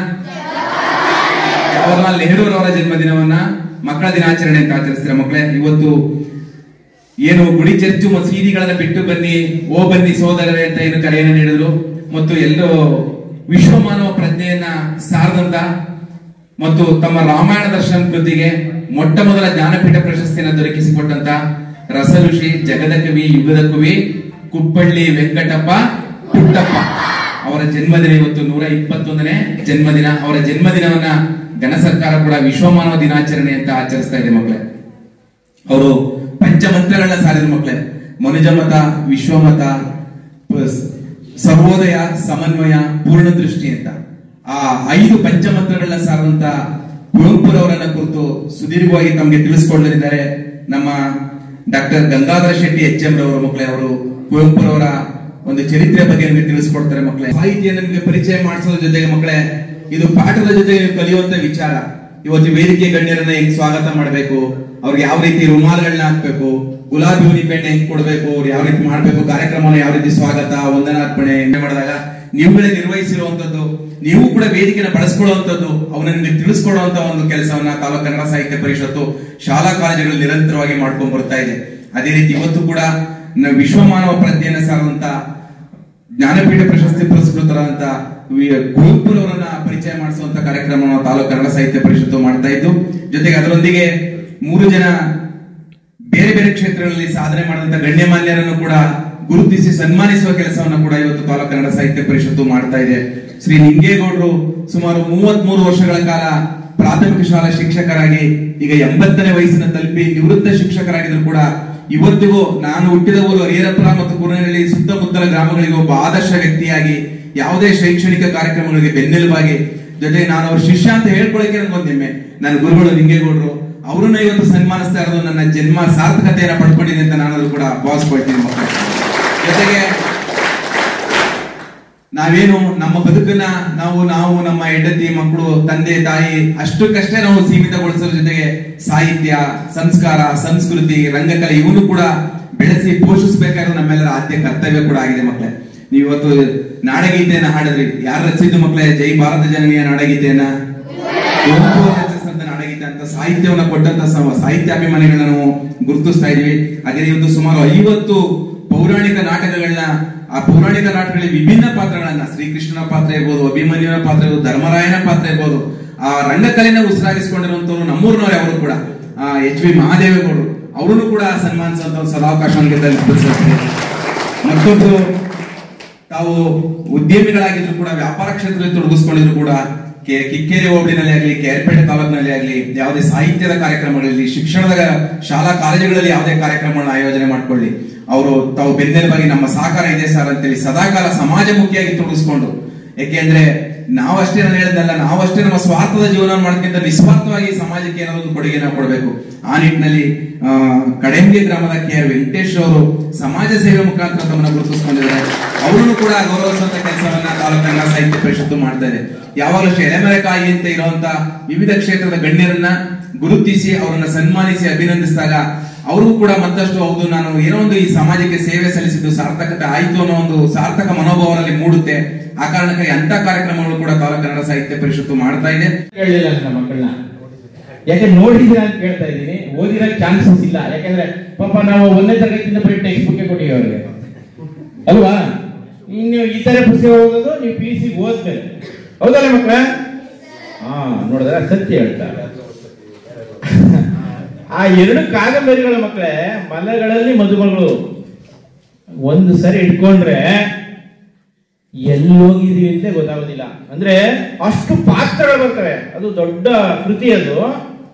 ಜವಾಹರ್ಲಾಲ್ ನೆಹರೂರವರ ಜನ್ಮದಿನವನ್ನ ಮಕ್ಕಳ ದಿನಾಚರಣೆ ಅಂತ ಆಚರಿಸ್ತೀರಾ. ಮಕ್ಕಳೇ, ಇವತ್ತು ಏನು ಗುಡಿ ಚರ್ಚು ಮಸೀದಿಗಳನ್ನ ಬಿಟ್ಟು ಬನ್ನಿ, ಬನ್ನಿ ಸೋದರರೇ ಅಂತ ಏನು ಕರೆಯನ್ನು ನೀಡಿದ್ರು, ಮತ್ತು ಎಲ್ಲೋ ವಿಶ್ವ ಮಾನವ ಪ್ರಜ್ಞೆಯನ್ನ ಸಾರದಂತ, ಏನು ವಿಶ್ವಮಾನವ ಸಂದೇಶವನ್ನ ಸಾರಿದಂತ ಕುವೆಂಪು ಅವರ ಕೃತಿಗಳನ್ನ ನಾವು ಇವತ್ತು ನೆನಪು ಮಾಡ್ತಾ ಇದ್ದೀವಿ. ಮತ್ತು ತಮ್ಮ ರಾಮಾಯಣ ದರ್ಶನ ಕೃತಿಗೆ ಮೊಟ್ಟ ಮೊದಲ ಜ್ಞಾನಪೀಠ ಪ್ರಶಸ್ತಿಯನ್ನು ದೊರಕಿಸಿಕೊಟ್ಟಂತ ರಸಋಷಿ, ಜಗದ ಕವಿ, ಯುಗದ ಕವಿ ಕುಪ್ಪಳ್ಳಿ ವೆಂಕಟಪ್ಪ ಪುಟ್ಟಪ್ಪ ಅವರ ಜನ್ಮದಿನ ಇವತ್ತು 121ನೇ ಜನ್ಮದಿನ. ಅವರ ಜನ್ಮದಿನವನ್ನ ಘನ ಸರ್ಕಾರ ಕೂಡ ವಿಶ್ವಮಾನವ ದಿನಾಚರಣೆ ಅಂತ ಆಚರಿಸ್ತಾ ಇದೆ ಮಕ್ಕಳೇ. ಅವರು ಪಂಚಮಂತ್ರಗಳನ್ನ ಸಾರಿದ ಮಕ್ಕಳೇ. ಮನುಜಮತ, ವಿಶ್ವಮತ, ಸರ್ವೋದಯ, ಸಮನ್ವಯ, ಪೂರ್ಣ ದೃಷ್ಟಿ ಅಂತ ಆ 5 ಪಂಚಮಂತ್ರಗಳನ್ನ ಸಾರಂತ ಕುವೆಂಪುರವರನ್ನ ಕುರಿತು ಸುದೀರ್ಘವಾಗಿ ತಮಗೆ ತಿಳಿಸಿಕೊಳ್ಳಲಿದ್ದಾರೆ ನಮ್ಮ ಡಾಕ್ಟರ್ ಗಂಗಾಧರ ಶೆಟ್ಟಿ HM ರವರು ಮಕ್ಕಳೇ. ಅವರು ಕುವೆಂಪುರವರ ಒಂದು ಚರಿತ್ರೆ ಬಗ್ಗೆ ನಿಮಗೆ ತಿಳಿಸ್ಕೊಡ್ತಾರೆ ಮಕ್ಕಳೇ. ಸಾಹಿತ್ಯ ನಿಮಗೆ ಪರಿಚಯ ಮಾಡಿಸೋದ್ರ ಜೊತೆಗೆ ಮಕ್ಕಳೇ, ಇದು ಪಾಠದ ಜೊತೆಗೆ ನೀವು ಕಲಿಯುವಂತ ವಿಚಾರ. ಇವತ್ತು ವೇದಿಕೆ ಗಣ್ಯರನ್ನ ಹೆಂಗ್ ಸ್ವಾಗತ ಮಾಡಬೇಕು, ಅವ್ರಿಗೆ ಯಾವ ರೀತಿ ರುಮಾಲ್ಗಳನ್ನ ಹಾಕ್ಬೇಕು, ಗುಲಾಬಿ ಹೂನಿ ಬೆಣ್ಣೆ ಹೆಂಗ್ ಕೊಡ್ಬೇಕು, ಅವ್ರು ಯಾವ ರೀತಿ ಮಾಡ್ಬೇಕು, ಕಾರ್ಯಕ್ರಮವನ್ನು ಯಾವ ರೀತಿ ಸ್ವಾಗತ, ವಂದನಾರ್ಪಣೆ ಮಾಡಿದಾಗ ನೀವುಗಳೇ ನಿರ್ವಹಿಸಿರುವಂತದ್ದು, ನೀವು ಕೂಡ ವೇದಿಕೆನ ಬಳಸ್ಕೊಳ್ಳುವಂತದ್ದು, ಅವನ್ನ ನಿಮಗೆ ತಿಳಿಸ್ಕೊಡುವಂತ ಒಂದು ಕೆಲಸವನ್ನ ತಾಲೂಕು ಕನ್ನಡ ಸಾಹಿತ್ಯ ಪರಿಷತ್ತು ಶಾಲಾ ಕಾಲೇಜುಗಳು ನಿರಂತರವಾಗಿ ಮಾಡ್ಕೊಂಡು ಬರ್ತಾ ಇದೆ. ಅದೇ ರೀತಿ ಇವತ್ತು ಕೂಡ ವಿಶ್ವಮಾನವ ಪ್ರಜ್ಞೆಯನ್ನು ಸಾರುವಂತ ಜ್ಞಾನಪೀಠ ಪ್ರಶಸ್ತಿ ಪುರಸ್ಕೃತರಾದಂತ ಕುವೆಂಪುರವರನ್ನ ಪರಿಚಯ ಮಾಡಿಸುವಂತ ಕಾರ್ಯಕ್ರಮವನ್ನು ತಾಲೂಕು ಕನ್ನಡ ಸಾಹಿತ್ಯ ಪರಿಷತ್ತು ಮಾಡ್ತಾ ಇದ್ದು, ಜೊತೆಗೆ ಅದರೊಂದಿಗೆ 3 ಜನ ಬೇರೆ ಬೇರೆ ಕ್ಷೇತ್ರಗಳಲ್ಲಿ ಸಾಧನೆ ಮಾಡಿದಂತ ಗಣ್ಯಮಾನ್ಯರನ್ನು ಕೂಡ ಗುರುತಿಸಿ ಸನ್ಮಾನಿಸುವ ಕೆಲಸವನ್ನು ಕೂಡ ಇವತ್ತು ತಾಲೂಕು ಕನ್ನಡ ಸಾಹಿತ್ಯ ಪರಿಷತ್ತು ಮಾಡ್ತಾ ಇದೆ. ಶ್ರೀ ನಿಂಗೇಗೌಡರು ಸುಮಾರು 33 ವರ್ಷಗಳ ಕಾಲ ಪ್ರಾಥಮಿಕ ಶಾಲಾ ಶಿಕ್ಷಕರಾಗಿ ಈಗ 80ನೇ ವಯಸ್ಸಿನ ತಲುಪಿ ನಿವೃತ್ತ ಶಿಕ್ಷಕರಾಗಿದ್ರು ಕೂಡ ಇವತ್ತಿಗೂ ನಾನು ಹುಟ್ಟಿದ ಊರು ಹರಿಹರಪುರ ಮತ್ತು ಕುರುನಹಳ್ಳಿ ಸುತ್ತಮುತ್ತಲ ಗ್ರಾಮಗಳಿಗೆ ಒಬ್ಬ ಆದರ್ಶ ವ್ಯಕ್ತಿಯಾಗಿ ಯಾವುದೇ ಶೈಕ್ಷಣಿಕ ಕಾರ್ಯಕ್ರಮಗಳಿಗೆ ಬೆನ್ನೆಲುಬಾಗಿ, ಜೊತೆಗೆ ನಾನು ಅವ್ರ ಶಿಷ್ಯ ಅಂತ ಹೇಳ್ಕೊಳಕ್ಕೆ ನನಗೊಂದು ಹೆಮ್ಮೆ. ನನ್ನ ಗುರುಗಳು ನಿಂಗೇಗೌಡರು, ಅವರನ್ನ ಇವತ್ತು ಸನ್ಮಾನಿಸ್ತಾ ಇರೋದು ನನ್ನ ಜನ್ಮ ಸಾರ್ಥಕತೆಯನ್ನ ಪಡ್ಕೊಂಡಿದೆ ಅಂತ ನಾನು ಕೂಡ ಭಾವಿಸ್ಕೊಳ್ತೀನಿ ಮಕ್ಕಳು. ಜೊತೆಗೆ ನಾವೇನು ನಮ್ಮ ಬದುಕನ್ನ ನಾವು ನಮ್ಮ ಹೆಂಡತಿ, ಮಕ್ಕಳು, ತಂದೆ, ತಾಯಿ ಅಷ್ಟಕ್ಕಷ್ಟೇ ನಾವು ಸೀಮಿತಗೊಳಿಸೋದ್ರ ಜೊತೆಗೆ ಸಾಹಿತ್ಯ, ಸಂಸ್ಕಾರ, ಸಂಸ್ಕೃತಿ, ರಂಗಕಲೆ ಇವನು ಕೂಡ ಬೆಳೆಸಿ ಪೋಷಿಸಬೇಕಾದ್ರೆ ನಮ್ಮೆಲ್ಲರ ಆದ್ಯ ಕರ್ತವ್ಯ ಕೂಡ ಆಗಿದೆ ಮಕ್ಕಳೇ. ನೀವು ಇವತ್ತು ನಾಡಗೀತೆಯನ್ನ ಹಾಡಿದ್ರಿ, ಯಾರು ರಚಿಸಿದ್ದು ಮಕ್ಕಳೇ? ಜೈ ಭಾರತ ಜನನಿಯ ನಾಡಗೀತೆಯನ್ನ ರಚಿಸಿದಂತ ನಾಡಗೀತೆ ಅಂತ ಸಾಹಿತ್ಯವನ್ನ ಕೊಟ್ಟಂತ ಸಾಹಿತ್ಯಾಭಿಮಾನಿಗಳನ್ನ ನಾವು ಗುರುತಿಸ್ತಾ ಇದೀವಿ. ಅದೇ ಇವತ್ತು ಸುಮಾರು 50 ಪೌರಾಣಿಕ ನಾಟಕಗಳನ್ನ, ಆ ಪೌರಾಣಿಕ ನಾಟಕಗಳಲ್ಲಿ ವಿಭಿನ್ನ ಪಾತ್ರಗಳನ್ನ, ಶ್ರೀಕೃಷ್ಣನ ಪಾತ್ರ ಇರ್ಬೋದು, ಅಭಿಮನ್ಯುವಿನ ಪಾತ್ರ ಇರ್ಬೋದು, ಧರ್ಮರಾಯನ ಪಾತ್ರ ಇರ್ಬೋದು, ಆ ರಂಗಕಲೆನ ಉಸಿರಾಗಿಸಿಕೊಂಡಿರುವಂತವ್ರು ನಮ್ಮೂರಿನವ್ರು ಅವರು ಕೂಡ HV ಮಹಾದೇವೇಗೌಡರು, ಅವರನ್ನು ಕೂಡ ಸನ್ಮಾನಿಸುವಂತ ಸದಾವಕಾಶವನ್ನು ತಲುಪಿಸುತ್ತೆ. ಮತ್ತೊಬ್ರು ತಾವು ಉದ್ಯಮಿಗಳಾಗಿದ್ರು ಕೂಡ, ವ್ಯಾಪಾರ ಕ್ಷೇತ್ರದಲ್ಲಿ ತೊಡಗಿಸ್ಕೊಂಡಿದ್ರು ಕೂಡ, ಕಿಕ್ಕೇರಿ ಹೋಬಳಿನಲ್ಲಿ ಆಗ್ಲಿ, ಕೇರ್ಪೇಟೆ ತಾಲೂಕಿನಲ್ಲಿ ಆಗ್ಲಿ, ಯಾವುದೇ ಸಾಹಿತ್ಯದ ಕಾರ್ಯಕ್ರಮಗಳಲ್ಲಿ, ಶಿಕ್ಷಣದ ಶಾಲಾ ಕಾಲೇಜುಗಳಲ್ಲಿ ಯಾವುದೇ ಕಾರ್ಯಕ್ರಮಗಳನ್ನ ಆಯೋಜನೆ ಮಾಡ್ಕೊಳ್ಳಿ, ಅವರು ತಾವು ಬೆನ್ನೆಲುಬಾಗಿ ನಮ್ಮ ಸಹಕಾರ ಇದೆ ಸರ್ ಅಂತೇಳಿ ಸದಾಕಾಲ ಸಮಾಜಮುಖಿಯಾಗಿ ತೊಡಗಿಸ್ಕೊಂಡು, ಯಾಕೆಂದ್ರೆ ನಾವಷ್ಟೇ, ನಾನು ಹೇಳಿದ್ನಲ್ಲ, ನಾವಷ್ಟೇ ನಮ್ಮ ಸ್ವಾರ್ಥದ ಜೀವನ ಮಾಡೋದಕ್ಕಿಂತ ನಿಸ್ವಾರ್ಥವಾಗಿ ಸಮಾಜಕ್ಕೆ ಏನಾದ್ರು ಒಂದು ಕೊಡುಗೆನ ಕೊಡಬೇಕು. ಆ ನಿಟ್ಟಿನಲ್ಲಿ ಕಡೆಂಬಿ ಗ್ರಾಮದ KR ವೆಂಕಟೇಶ್ ಅವರು ಸಮಾಜ ಸೇವೆ ಮುಖಾಂತರ ತಮ್ಮನ್ನ ಗುರುತಿಸಿಕೊಂಡಿದ್ದಾರೆ. ಅವರನ್ನು ಕೂಡ ಗೌರವಿಸುವಂತ ಕೆಲಸವನ್ನ ತಾಲೂಕು ಕನ್ನಡ ಸಾಹಿತ್ಯ ಪರಿಷತ್ತು ಮಾಡ್ತಾ ಇದೆ. ಯಾವಾಗಲೂ ಎಲೆಮರೆಕಾಯಿ ಅಂತ ಇರುವಂತ ವಿವಿಧ ಕ್ಷೇತ್ರದ ಗಣ್ಯರನ್ನ ಗುರುತಿಸಿ ಅವರನ್ನ ಸನ್ಮಾನಿಸಿ ಅಭಿನಂದಿಸಿದಾಗ ಅವ್ರಿಗೂ ಕೂಡ ಮತ್ತಷ್ಟು ಹೌದು, ನಾನು ಏನೋ ಒಂದು ಈ ಸಮಾಜಕ್ಕೆ ಸೇವೆ ಸಲ್ಲಿಸಿದ್ದು ಸಾರ್ಥಕತೆ ಆಯ್ತು ಅನ್ನೋ ಒಂದು ಸಾರ್ಥಕ ಮನೋಭಾವದಲ್ಲಿ ಮೂಡುತ್ತೆ. ಆ ಕಾರಣಕ್ಕಾಗಿ ಅಂತ ಕಾರ್ಯಕ್ರಮಗಳು ಕೂಡ ತಾಲೂಕು ಕನ್ನಡ ಸಾಹಿತ್ಯ ಪರಿಷತ್ತು ಮಾಡ್ತಾ ಇದೆ. ಹೇಳಿಲ್ಲ ನನ್ನ ಮಕ್ಕಳನ್ನ, ಯಾಕೆ ನೋಡಿದ್ರೆ ಅಂತ ಕೇಳ್ತಾ ಇದ್ದೀನಿ, ಓದಿರೋ ಚಾನ್ಸಸ್ ಇಲ್ಲ. ಯಾಕಂದ್ರೆ ಪಾಪ ನಾವು 1ನೇ ತರಗತಿಯಿಂದ ಬರೀ ಟೆಕ್ಸ್ಟ್ ಬುಕ್ ಕೊಟ್ಟಿವಿ ಅವ್ರಿಗೆ, ಅಲ್ವಾ? ಇನ್ನು ಈ ತರ ಪುಸ್ತಕ ಓದೋದು ನೀವು PUC ಓದ್ಬೇಕು, ಹೌದಲ್ಲ ಮಕ್ಕಳ? ನೋಡಿದ್ರೆ ಸತ್ಯ ಹೇಳ್ತಾರೆ. ಆ 2 ಕಾದಂಬರಿಗಳ ಮಕ್ಕಳೇ, ಮಲಗಳಲ್ಲಿ ಮದುಮಗಳು ಒಂದು ಸರಿ ಇಟ್ಕೊಂಡ್ರೆ ಎಲ್ಲೋಗಿದೀವಿ ಅಂತ ಗೊತ್ತಾಗೋದಿಲ್ಲ. ಅಂದ್ರೆ ಅಷ್ಟು ಪಾತ್ರಗಳು ಬರ್ತವೆ. ಅದು ದೊಡ್ಡ ಕೃತಿ. ಅದು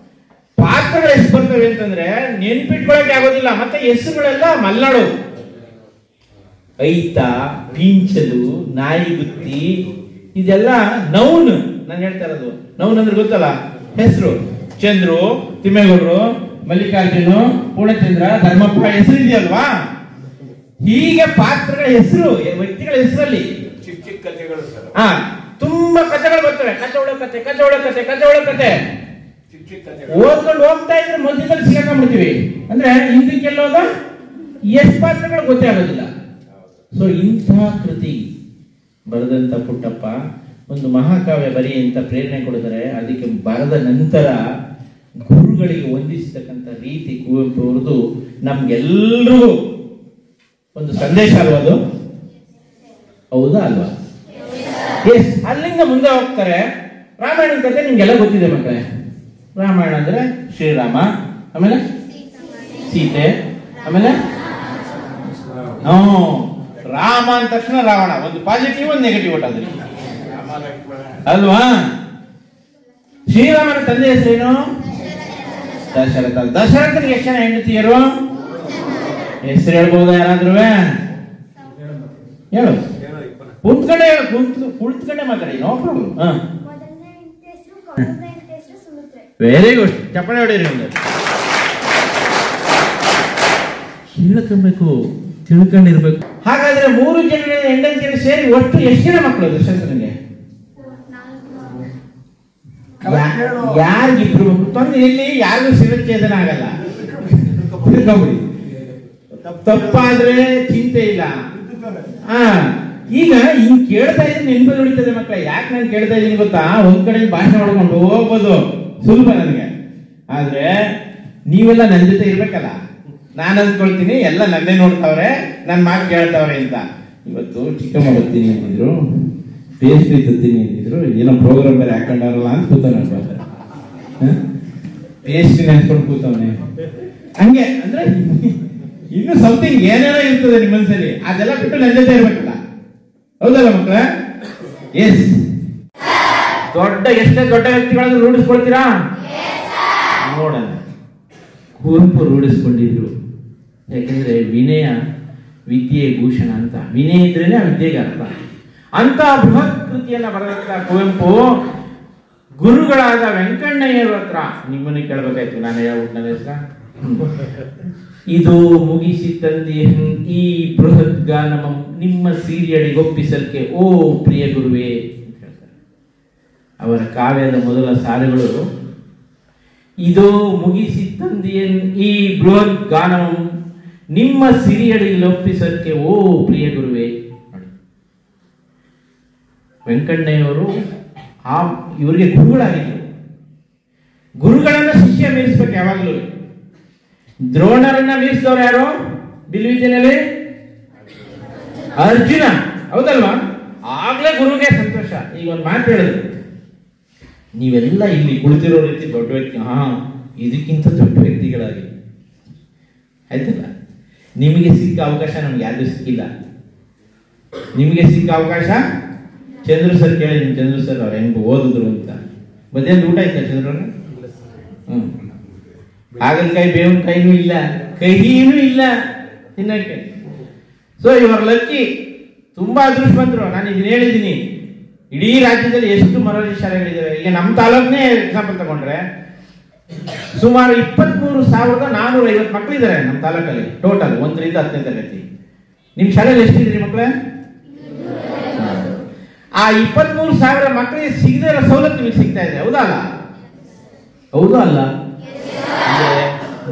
ಪಾತ್ರಗಳು ಎಷ್ಟು ಬರ್ತವೆ ಅಂತಂದ್ರೆ ನೆನ್ಪಿಟ್ಕೊಳಕ್ಕೆ ಆಗೋದಿಲ್ಲ. ಮತ್ತೆ ಹೆಸರುಗಳೆಲ್ಲ ಮಲ್ನಾಡು, ಐತ, ಪಿಂಚಲು, ನಾಯಿಗುತ್ತಿ, ಇದೆಲ್ಲ ನೌನ್. ನಾನು ಹೇಳ್ತಾ ಇರೋದು ನೌನ್ ಅಂದ್ರೆ ಗೊತ್ತಲ್ಲ, ಹೆಸರು. ಚಂದ್ರು, ತಿಮ್ಮೇಗೌಡರು, ಮಲ್ಲಿಕಾರ್ಜುನು, ಪೂರ್ಣಚಂದ್ರ, ಧರ್ಮಪ್ಪ ಹೆಸರು ಇದೆಯಲ್ವಾ? ಹೀಗೆ ಪಾತ್ರಗಳ ಹೆಸರು, ವ್ಯಕ್ತಿಗಳ ಹೆಸರಲ್ಲಿ ಚಿಕ್ಕ ಕಥೆಗಳು ತುಂಬಾ ಕಥೆಗಳು ಬರ್ತವೆ. ಕಥೆ ಕಥೆ ಓದ್ಕೊಂಡು ಹೋಗ್ತಾ ಇದ್ರೆ ಮಧ್ಯದಲ್ಲಿ ಸಿಗಾಕೊಂಡ್ಬಿಡ್ತೀವಿ. ಅಂದ್ರೆ ಹಿಂದಕ್ಕೆಲ್ಲೋದ ಎಷ್ಟು ಪಾತ್ರಗಳು ಗೊತ್ತೇ ಆಗೋದಿಲ್ಲ. ಸೊ ಇಂಥ ಕೃತಿ ಬರೆದಂತ ಪುಟ್ಟಪ್ಪ ಒಂದು ಮಹಾಕಾವ್ಯ ಬರಿ ಅಂತ ಪ್ರೇರಣೆ ಕೊಡಿದರೆ, ಅದಕ್ಕೆ ಬರೆದ ನಂತರ ಗುರುಗಳಿಗೆ ವಂದಿಸತಕ್ಕಂಥ ರೀತಿ ಕುವೆಂಪು ಅವರದು ನಮ್ಗೆಲ್ರಿಗೂ ಒಂದು ಸಂದೇಶ ಅಲ್ವಾ ಅದು? ಹೌದಾ ಅಲ್ವಾ? ಎಸ್. ಅಲ್ಲಿಂದ ಮುಂದೆ ಹೋಗ್ತಾರೆ. ರಾಮಾಯಣದ ಕಥೆ ನಿಮ್ಗೆಲ್ಲ ಗೊತ್ತಿದೆ ಮಕ್ಕಳೇ. ರಾಮಾಯಣ ಅಂದ್ರೆ ಶ್ರೀರಾಮ, ಆಮೇಲೆ ಸೀತೆ, ಆಮೇಲೆ ರಾಮ ಅಂದ ತಕ್ಷಣ ರಾವಣ. ಒಂದು ಪಾಸಿಟಿವ್ ಒಂದು ನೆಗೆಟಿವ್ ಒಟ್ಟಾದ್ರಿ ಅಲ್ವಾ? ಶ್ರೀರಾಮನ ತಂದೆ ಹೆಸರೇನು? ದಶರಥ. ದಶರಥನಿಗೆ ಎಷ್ಟು ಜನ ಹೆಂಡತಿಯರು? ಹೆಸರು ಹೇಳ್ಬಹುದಾ ಯಾರಾದ್ರೂ? ಹೇಳು. ಕುಳಿತುಕೊಂಡೆ ಮಾತಾಡಿ, ನೋ ಪ್ರಾಬ್ಲಮ್. ವೆರಿ ಗುಡ್, ಚಪ್ಪಳೆ ಹೊಡೀರಿ. ಒಂದು ಹೇಳ್ಕೊಬೇಕು, ತಿಳ್ಕೊಂಡಿರ್ಬೇಕು. ಹಾಗಾದ್ರೆ 3 ಜನ ಹೆಂಡತಿಯರು ಸೇರಿ ಒಟ್ಟು ಎಷ್ಟು ಜನ ಮಕ್ಕಳು ದಶರಥನಿಗೆ? ಯಾರಿಗಿಬ್ರು ಮಕ್ಕಳು? ತೊಂದ್ರೆ ಇಲ್ಲಿ ಯಾರಿಗೂ ಶಿರಚ್ಛೇದನ ಆಗಲ್ಲ. ತಪ್ಪಾದ್ರೆ ಚಿಂತೆ ಇಲ್ಲ. ಈಗ ಹಿಂಗ್ ಕೇಳ್ತಾ ಇದ್ರೆ ನೆನಪಲ್ಲಿ ಉಳಿತದೆ ಮಕ್ಕಳ. ಯಾಕೆ ನಾನು ಕೇಳ್ತಾ ಇದ್ದೀನಿ ಗೊತ್ತಾ? ಒಂದ್ ಕಡೆ ಭಾಷಣ ಮಾಡ್ಕೊಂಡು ಹೋಗ್ಬೋದು, ಸುಲಭ ನನಗೆ. ಆದ್ರೆ ನೀವೆಲ್ಲ ನನ್ನ ಜೊತೆ ಇರ್ಬೇಕಲ್ಲ. ನಾನು ಅಂದ್ಕೊಳ್ತೀನಿ ಎಲ್ಲ ನನ್ನೇ ನೋಡ್ತಾವ್ರೆ, ನನ್ ಮಾತು ಕೇಳ್ತಾವ್ರೆ ಅಂತ. ಇವತ್ತು ಚಿಕನ್ ಮಾಡುತ್ತೀನಿ ಅಂತಿದ್ರು, ಪೇಸ್ಟ್ರಿ ತತ್ತೀನಿ ಅಂತಿದ್ರು, ಏನೋ ಪ್ರೋಗ್ರಾಮ್ ಬೇರೆ ಹಾಕೊಂಡಾರಲ್ಲ ಅಂತ ಕೂತವನೆ. ಪೇಸ್ಟ್ರಿ ನೆನ್ಸ್ಕೊಂಡು ಕೂತವನೆ. ಹಂಗೆ ಅಂದ್ರೆ ಇನ್ನು ಸಮಥಿಂಗ್ ಏನೇನೋ ಇರ್ತದೆ ನಿಮ್ಮ ಮನಸ್ಸಲ್ಲಿ, ಅದೆಲ್ಲ ಬಿಟ್ಟು ನನ್ನ ಜೊತೆ ಇರ್ಬೇಕಲ್ಲ. ಹೌದಲ್ಲ ಮಕ್ಕಳ? ಎಸ್. ಎಷ್ಟೇ ದೊಡ್ಡ ವ್ಯಕ್ತಿಗಳನ್ನು ರೂಢಿಸ್ಕೊಳ್ತೀರಾ? ನೋಡೋಣ. ಕುವೆಂಪು ರೂಢಿಸ್ಕೊಂಡಿದ್ರು. ಯಾಕಂದ್ರೆ ವಿನಯ ವಿದ್ಯೆ ಭೂಷಣ ಅಂತ. ವಿನಯ ಇದ್ರೇನೆ ಆ ವಿದ್ಯೆಗೆ ಅರ್ಥ. ಅಂತ ಬೃಹತ್ ಕೃತಿಯನ್ನ ಬರೆದಂತ ಕುವೆಂಪು ಗುರುಗಳಾದ ವೆಂಕಣ್ಣಯ್ಯರ ಹತ್ರ ನಿಮ್ಮನ್ನ ಕೇಳ್ಬೇಕಾಯ್ತು. ನಾನು ಹೇಳ್ಬಿಟ್ಟು ನನ್ನ ಹೆಸರ ಇದು ಮುಗಿಸಿ ತಂದಿ ಈ ಬೃಹತ್ ಗಾನಮ ನಿಮ್ಮ ಸೀರಿಯಡಿಗೊಪ್ಪಿಸಲ್ಕೆ ಓ ಪ್ರಿಯ ಗುರುವೇ ಅಂತ ಹೇಳ್ತಾರೆ. ಅವರ ಕಾವ್ಯದ ಮೊದಲ ಸಾಲುಗಳು ಇದೋ ಮುಗಿಸಿ ತಂದಿಯನ್ ಈ ಬೃಹತ್ ಗಾನಮ ನಿಮ್ಮ ಸಿರಿಯಡಿಗೊಪ್ಪಿಸಲ್ಕೆ ಓ ಪ್ರಿಯ ಗುರುವೇ. ವೆಂಕಣ್ಣಯ್ಯವರು ಇವರಿಗೆ ಗುರುಗಳಾಗಿದ್ರು. ಗುರುಗಳನ್ನ ಶಿಷ್ಯ ಮೀರಿಸ್ಬೇಕು ಯಾವಾಗಲೂ. ದ್ರೋಣರನ್ನ ಮೀರಿಸಿದವ್ರು ಯಾರು ಬಿಲ್ವಿದ್ಯೆನಲ್ಲಿ? ಅರ್ಜುನ. ಹೌದಲ್ವಾ? ಆಗ್ಲೇ ಗುರುಗೆ ಸಂತೋಷ. ಈಗ ಒಂದು ಮಾತು ಹೇಳಿದ್ರು, ನೀವೆಲ್ಲ ಇಲ್ಲಿ ಕುಳಿತಿರೋ ರೀತಿ ದೊಡ್ಡ ವ್ಯಕ್ತಿ, ಇದಕ್ಕಿಂತ ದೊಡ್ಡ ವ್ಯಕ್ತಿಗಳಾಗಿ ಆಯ್ತಲ್ಲ. ನಿಮಗೆ ಸಿಕ್ಕ ಅವಕಾಶ ನಮ್ಗೆ ಯಾರಿಗೂ ಸಿಕ್ಕಿಲ್ಲ. ನಿಮಗೆ ಸಿಕ್ಕ ಅವಕಾಶ ಚಂದ್ರು ಸರ್ ಕೇಳಿ, ನಿಮ್ ಚಂದ್ರು ಸರ್ ಅವ್ರು ಹೆಂಗ್ ಓದಿದ್ರು ಅಂತ. ಮಧ್ಯಾಹ್ನ ಊಟ ಆಯ್ತಾ ಚಂದ್ರವ್ರ? ಹಾಗಲಕಾಯಿ ಬೇವಿನ ಕಾಯಿನೂ ಇಲ್ಲ, ಕಹಿನೂ ಇಲ್ಲ ತಿನ್ನಕ್ಕೆ. ಸೊ ಇವರ್ ಲಕ್ಕಿ, ತುಂಬಾ ಅದೃಷ್ಟವಂತರು. ನಾನು ಇದನ್ನ ಹೇಳಿದ್ದೀನಿ, ಇಡೀ ರಾಜ್ಯದಲ್ಲಿ ಎಷ್ಟು ಮೊರಾರ್ಜಿ ಶಾಲೆಗಳಿದ್ದಾವೆ. ಈಗ ನಮ್ಮ ತಾಲೂಕನ್ನೇ ಎಕ್ಸಾಂಪಲ್ ತಗೊಂಡ್ರೆ ಸುಮಾರು 23,450 ಮಕ್ಕಳಿದ್ದಾರೆ ನಮ್ಮ ತಾಲೂಕಲ್ಲಿ ಟೋಟಲ್ 1ರಿಂದ 10ನೇ ತರಗತಿ. ನಿಮ್ ಶಾಲೆಯಲ್ಲಿ ಎಷ್ಟಿದ್ರಿ ಮಕ್ಕಳೇ? ಆ 23,000 ಮಕ್ಕಳಿಗೆ ಸಿಗದೇ ಇರೋ ಸವಲತ್ತು ನಿಮಗೆ ಸಿಗ್ತಾ ಇದೆ. ಹೌದಾ ಅಲ್ಲ? ಹೌದು ಅಲ್ಲ?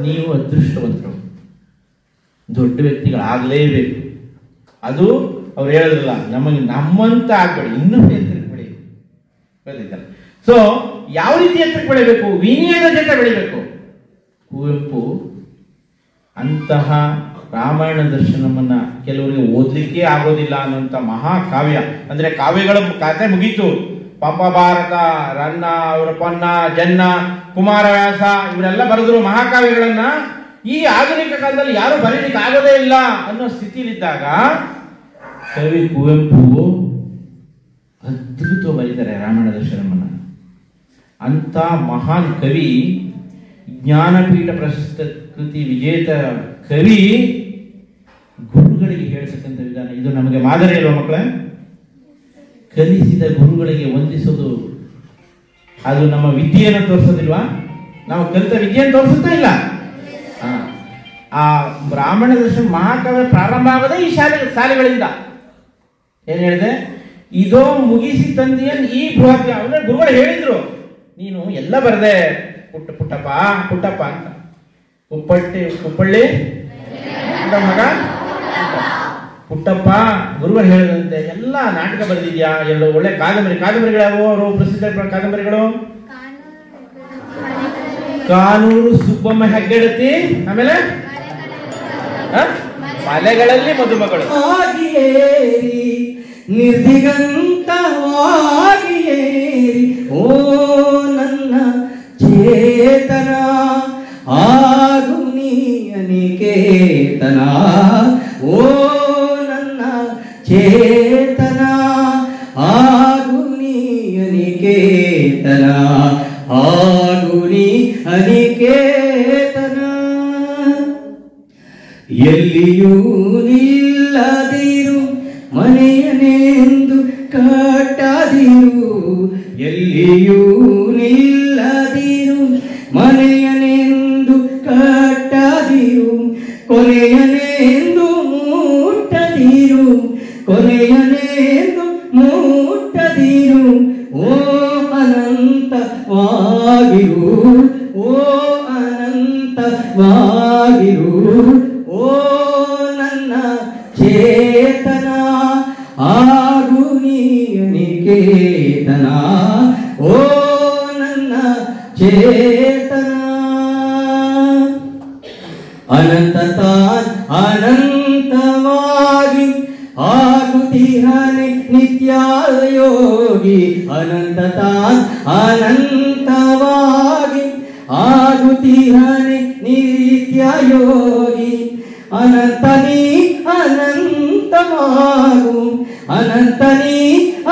ನೀವು ಅದೃಷ್ಟವಂತರು, ದೊಡ್ಡ ವ್ಯಕ್ತಿಗಳಾಗಲೇಬೇಕು. ಅದು ಅವ್ರು ಹೇಳಿದ್ರಲ್ಲ, ನಮ್ಮಂತ ಆಗ್ಬೇಡಿ, ಇನ್ನೂ ಎತ್ತರಕ್ಕೆ ಬೆಳಿ. ಸೊ ಯಾವ ರೀತಿ ಎತ್ತರಕ್ಕೆ ಬೆಳಿಬೇಕು? ವಿನಯದ ಜೊತೆ ಬೆಳಿಬೇಕು. ಕುವೆಂಪು ಅಂತಹ ರಾಮಾಯಣ ದರ್ಶನವನ್ನ ಕೆಲವರಿಗೆ ಓದ್ಲಿಕ್ಕೆ ಆಗೋದಿಲ್ಲ ಅನ್ನೋಂಥ ಮಹಾಕಾವ್ಯ. ಅಂದ್ರೆ ಕಾವ್ಯಗಳ ಕಥೆ ಮುಗೀತು. ಪಂಪ ಭಾರತ, ರನ್ನ, ಅವರ ಪೊನ್ನ, ಜನ್ನ, ಕುಮಾರವ್ಯಾಸ ಇವರೆಲ್ಲ ಬರೆದ್ರು ಮಹಾಕಾವ್ಯಗಳನ್ನ. ಈ ಆಧುನಿಕ ಕಾಲದಲ್ಲಿ ಯಾರು ಬರೀಲಿಕ್ಕೆ ಆಗೋದೇ ಇಲ್ಲ ಅನ್ನೋ ಸ್ಥಿತಿಲಿದ್ದಾಗ ಕವಿ ಕುವೆಂಪು ಅದ್ಭುತ ಬರೀತಾರೆ ರಾಮಾಯಣ ದರ್ಶನವನ್ನ. ಅಂತ ಮಹಾನ್ ಕವಿ, ಜ್ಞಾನಪೀಠ ಪ್ರಶಸ್ತ ಕೃತಿ ವಿಜೇತ ಕವಿ ಗುರುಗಳಿಗೆ ಹೇಳ್ತಕ್ಕಂಥ ವಿಧಾನ ಇದು ನಮಗೆ ಮಾದರಿ ಅಲ್ವಾ ಮಕ್ಕಳೇ? ಕಲಿಸಿದ ಗುರುಗಳಿಗೆ ವಂದಿಸೋದು ಅದು ನಮ್ಮ ವಿದ್ಯೆಯನ್ನು ತೋರಿಸೋದಿಲ್ವಾ? ನಾವು ಕಲಿತ ವಿದ್ಯೆಯನ್ನು ತೋರಿಸುತ್ತಾ ಇಲ್ಲ. ಆ ಬ್ರಾಹ್ಮಣ ದರ್ಶನ ಮಹಾಕಾವ್ಯ ಪ್ರಾರಂಭ ಆಗೋದೇ ಈ ಶಾಲೆಗಳಿಂದ. ಏನ್ ಹೇಳಿದೆ? ಇದೋ ಮುಗಿಸಿ ತಂದಿಯನ್ ಈ ಬೃಹತ್. ಅಂದ್ರೆ ಗುರುಗಳು ಹೇಳಿದ್ರು, ನೀನು ಎಲ್ಲ ಬರದೆ ಪುಟ್ಟಪ್ಪ ಅಂತ. ಕುಪ್ಪಳ್ಳಿ ಮಗ ಪುಟ್ಟಪ್ಪ ಗುರುಗಳು ಹೇಳಿದಂತೆ ಎಲ್ಲ ನಾಟಕ ಬರೆದಿದ್ಯಾ, ಎರಡು ಒಳ್ಳೆ ಕಾದಂಬರಿಗಳು. ಅವರು ಪ್ರಸಿದ್ಧ ಕಾದಂಬರಿಗಳು ಕಾನೂರು ಸುಬ್ಬಮ್ಮ ಹೆಗ್ಗಡತಿ, ಆಮೇಲೆ ಮಲೆಗಳಲ್ಲಿ ಮದುಮಗಳು, ನಿರ್ದಿಗಂತವಾಗಿ ಮೇರಿ ಓ ನನ್ನ ಚೇತನ ಆಗು ನೀ ಅನಿಕೇತನ ಓ ನನ್ನ ಚೇತನ ಆಗು ನೀ ಅನಿಕೇತನ ಆಗು ನೀ ಅನಿಕೇತನ ಎಲ್ಲಿಯೂ ನಿಲ್ಲದಿರು ಮನೆಯನೆಂದು ಕಟ್ಟದಿರು ಎಲ್ಲಿಯೂ ನಿಲ್ಲದಿರು ಮನೆಯನೆಂದು ಕಟ್ಟದಿರು ಕೊನೆಯನೆಂದು ಮುಟ್ಟದಿರು ಕೊನೆಯನೆಂದು ಮುಟ್ಟದಿರು ಓ ಅನಂತವಾಗಿರು ಓ ಅನಂತವಾಗಿರು ಓ ನನ್ನ ಚೇತನ ಆಗು ನೀ ಅನಿಕೇತನ ಓ ನನ್ನ ಚೇತನ ಅನಂತ ತಾನ್ ಅನಂತವಾಗಿ ಆಗುತ್ತಿಹನೆ ನಿತ್ಯ ಯೋಗಿ ಅನಂತ ತಾನ್ ಅನಂತವಾಗಿ ಆಗುತ್ತಿಹನೆ ನಿತ್ಯ ಯೋಗಿ ಅನಂತನಿ ಅನಂತವಾಗು ಅನಂತನಿ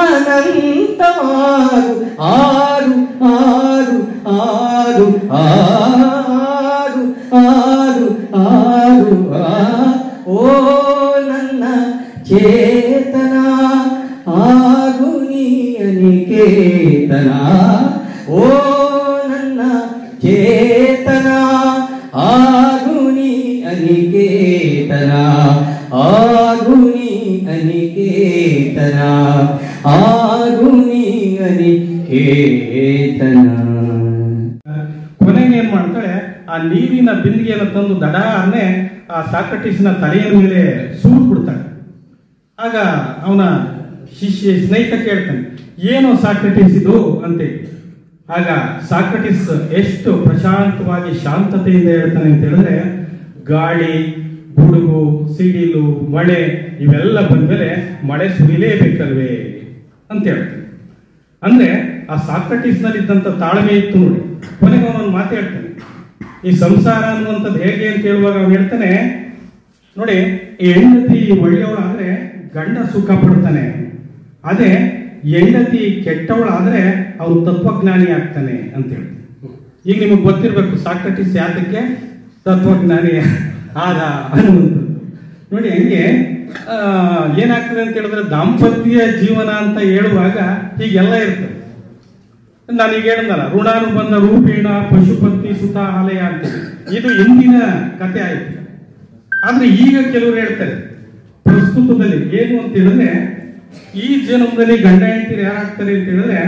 ಅನಂತವಾಗು ಆರು ಆರು ಆರು ಆರು ಆರು ಆರು ಓ ನನ್ನ ಚೇತನ ಆಗು ನೀ ಅನಿಕೇತನ ಓ ನನ್ನ ಚೇತನ ಆಗು ನೀ ಅನಿಕೇತನ ಆಗು ನೀ ಅನಿಕೇತನ ಆಗು ನೀ ಅನಿಕೇತನ. ಕೊನೆಗೆ ಏನ್ ಮಾಡ್ತಾಳೆ, ಆ ನೀರಿನ ಬಿಂದಿಗೆಯನ್ನು ತಂದು ದಡಾರ್ನೆ ಆ ಸಾಕ್ರಟೀಸ್ನ ತಲೆಯ ಮೇಲೆ ಸೂರು ಬಿಡ್ತಾಳೆ. ಆಗ ಅವನ ಸ್ನೇಹಿತ ಕೇಳ್ತಾನೆ, ಏನು ಸಾಕ್ರಟೀಸ್ ಇದು ಅಂತೇಳಿ. ಆಗ ಸಾಕ್ರಟೀಸ್ ಎಷ್ಟು ಪ್ರಶಾಂತವಾಗಿ ಶಾಂತತೆಯಿಂದ ಹೇಳ್ತಾನೆ ಅಂತ ಹೇಳಿದ್ರೆ, ಗಾಳಿ, ಗುಡುಗು, ಸಿಡಿಲು, ಮಳೆ ಇವೆಲ್ಲ ಬಂದ್ಮೇಲೆ ಮಳೆ ಸುರಿಲೇಬೇಕಲ್ವೇ ಅಂತ ಹೇಳ್ತಾನೆ. ಅಂದ್ರೆ ಆ ಸಾಕ್ರಟೀಸ್ ನಲ್ಲಿ ಇದ್ದಂತ ತಾಳ್ಮೆ ಇತ್ತು ನೋಡಿ. ಕೊನೆಗೆ ಅವನೊಂದು ಮಾತು ಹೇಳ್ತಾನೆ, ಈ ಸಂಸಾರ ಅನ್ನುವಂಥದ್ದು ಹೇಗೆ ಅಂತ ಹೇಳುವಾಗ ಅವನು ಹೇಳ್ತಾನೆ ನೋಡಿ, ಹೆಂಡತಿ ಒಳ್ಳೆಯವಳಾದ್ರೆ ಗಂಡ ಸುಖ ಪಡ್ತಾನೆ, ಅದೇ ಹೆಂಡತಿ ಕೆಟ್ಟವಳಾದ್ರೆ ಅವನು ತತ್ವಜ್ಞಾನಿ ಆಗ್ತಾನೆ ಅಂತ ಹೇಳ್ತಾನೆ. ಈಗ ನಿಮಗೆ ಗೊತ್ತಿರ್ಬೇಕು ಸಾಕ್ರಟೀಸ್ ಯಾತಕ್ಕೆ ತತ್ವಜ್ಞಾನಿ ಆದ ಅನ್ನುವಂಥದ್ದು. ನೋಡಿ ಹಂಗೆ ಏನಾಗ್ತದೆ ಅಂತ ಹೇಳಿದ್ರೆ, ದಾಂಪತ್ಯ ಜೀವನ ಅಂತ ಹೇಳುವಾಗ ಹೀಗೆಲ್ಲ ಇರ್ತದೆ. ನಾನೀಗ ಹೇಳಿದ್ನಲ್ಲ, ಋಣಾನುಬಂಧ ರೂಪೇಣ ಪಶುಪತಿ ಸುತ ಆಲಯ ಅಂತ, ಇದು ಹಿಂದಿನ ಕತೆ ಆಯ್ತು. ಆದ್ರೆ ಈಗ ಕೆಲವರು ಹೇಳ್ತಾರೆ ಪ್ರಸ್ತುತದಲ್ಲಿ ಏನು ಅಂತ ಹೇಳಿದ್ರೆ, ಈ ಜನ್ಮದಲ್ಲಿ ಗಂಡ ಹೆಂಡತಿರು ಯಾರಾಗ್ತಾರೆ ಅಂತ ಹೇಳಿದ್ರೆ,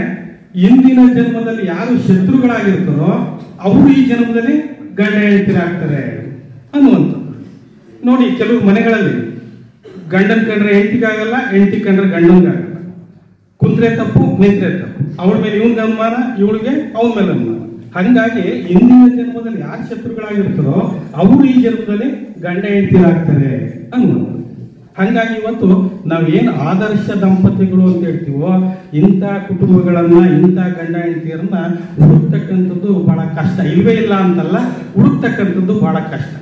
ಹಿಂದಿನ ಜನ್ಮದಲ್ಲಿ ಯಾರು ಶತ್ರುಗಳಾಗಿರ್ತಾರೋ ಅವರು ಈ ಜನ್ಮದಲ್ಲಿ ಗಂಡ ಹೆಂಡತಿರಾಗ್ತಾರೆ ಅನ್ನುವಂಥದ್ದು. ನೋಡಿ ಕೆಲವು ಮನೆಗಳಲ್ಲಿ ಗಂಡನ್ ಕಂಡ್ರೆ ಹೆಂಡತಿಗಾಗಲ್ಲ, ಹೆಂಡತಿ ಕಂಡ್ರೆ ಗಂಡನ್ಗಾಗಲ್ಲ. ಕುಂತ್ರೆ ತಪ್ಪು, ನಿಂತ್ರೆ ತಪ್ಪು, ಅವಳ ಮೇಲೆ ಇವನ್ಗೆ ಅನುಮಾನ, ಇವಳಿಗೆ ಅವನ ಮೇಲೆ ಅನುಮಾನ. ಹಂಗಾಗಿ ಹಿಂದಿನ ಜನ್ಮದಲ್ಲಿ ಯಾರು ಶತ್ರುಗಳಾಗಿರ್ತಾರೋ ಅವರು ಈ ಜನ್ಮದಲ್ಲಿ ಗಂಡ ಹೆಂಡತಿರಾಗ್ತಾರೆ ಅನ್ನುವಂಥದ್ದು. ಹಂಗಾಗಿ ಇವತ್ತು ನಾವೇನು ಆದರ್ಶ ದಂಪತಿಗಳು ಅಂತ ಹೇಳ್ತೀವೋ, ಇಂಥ ಕುಟುಂಬಗಳನ್ನ, ಇಂಥ ಗಂಡ ಹೆಂಡತಿಯರನ್ನ ಹುಡುಕ್ತಕ್ಕಂಥದ್ದು ಬಹಳ ಕಷ್ಟ. ಇಲ್ವೇ ಇಲ್ಲ ಅಂತಲ್ಲ, ಹುಡುಕ್ತಕ್ಕಂಥದ್ದು ಬಹಳ ಕಷ್ಟ.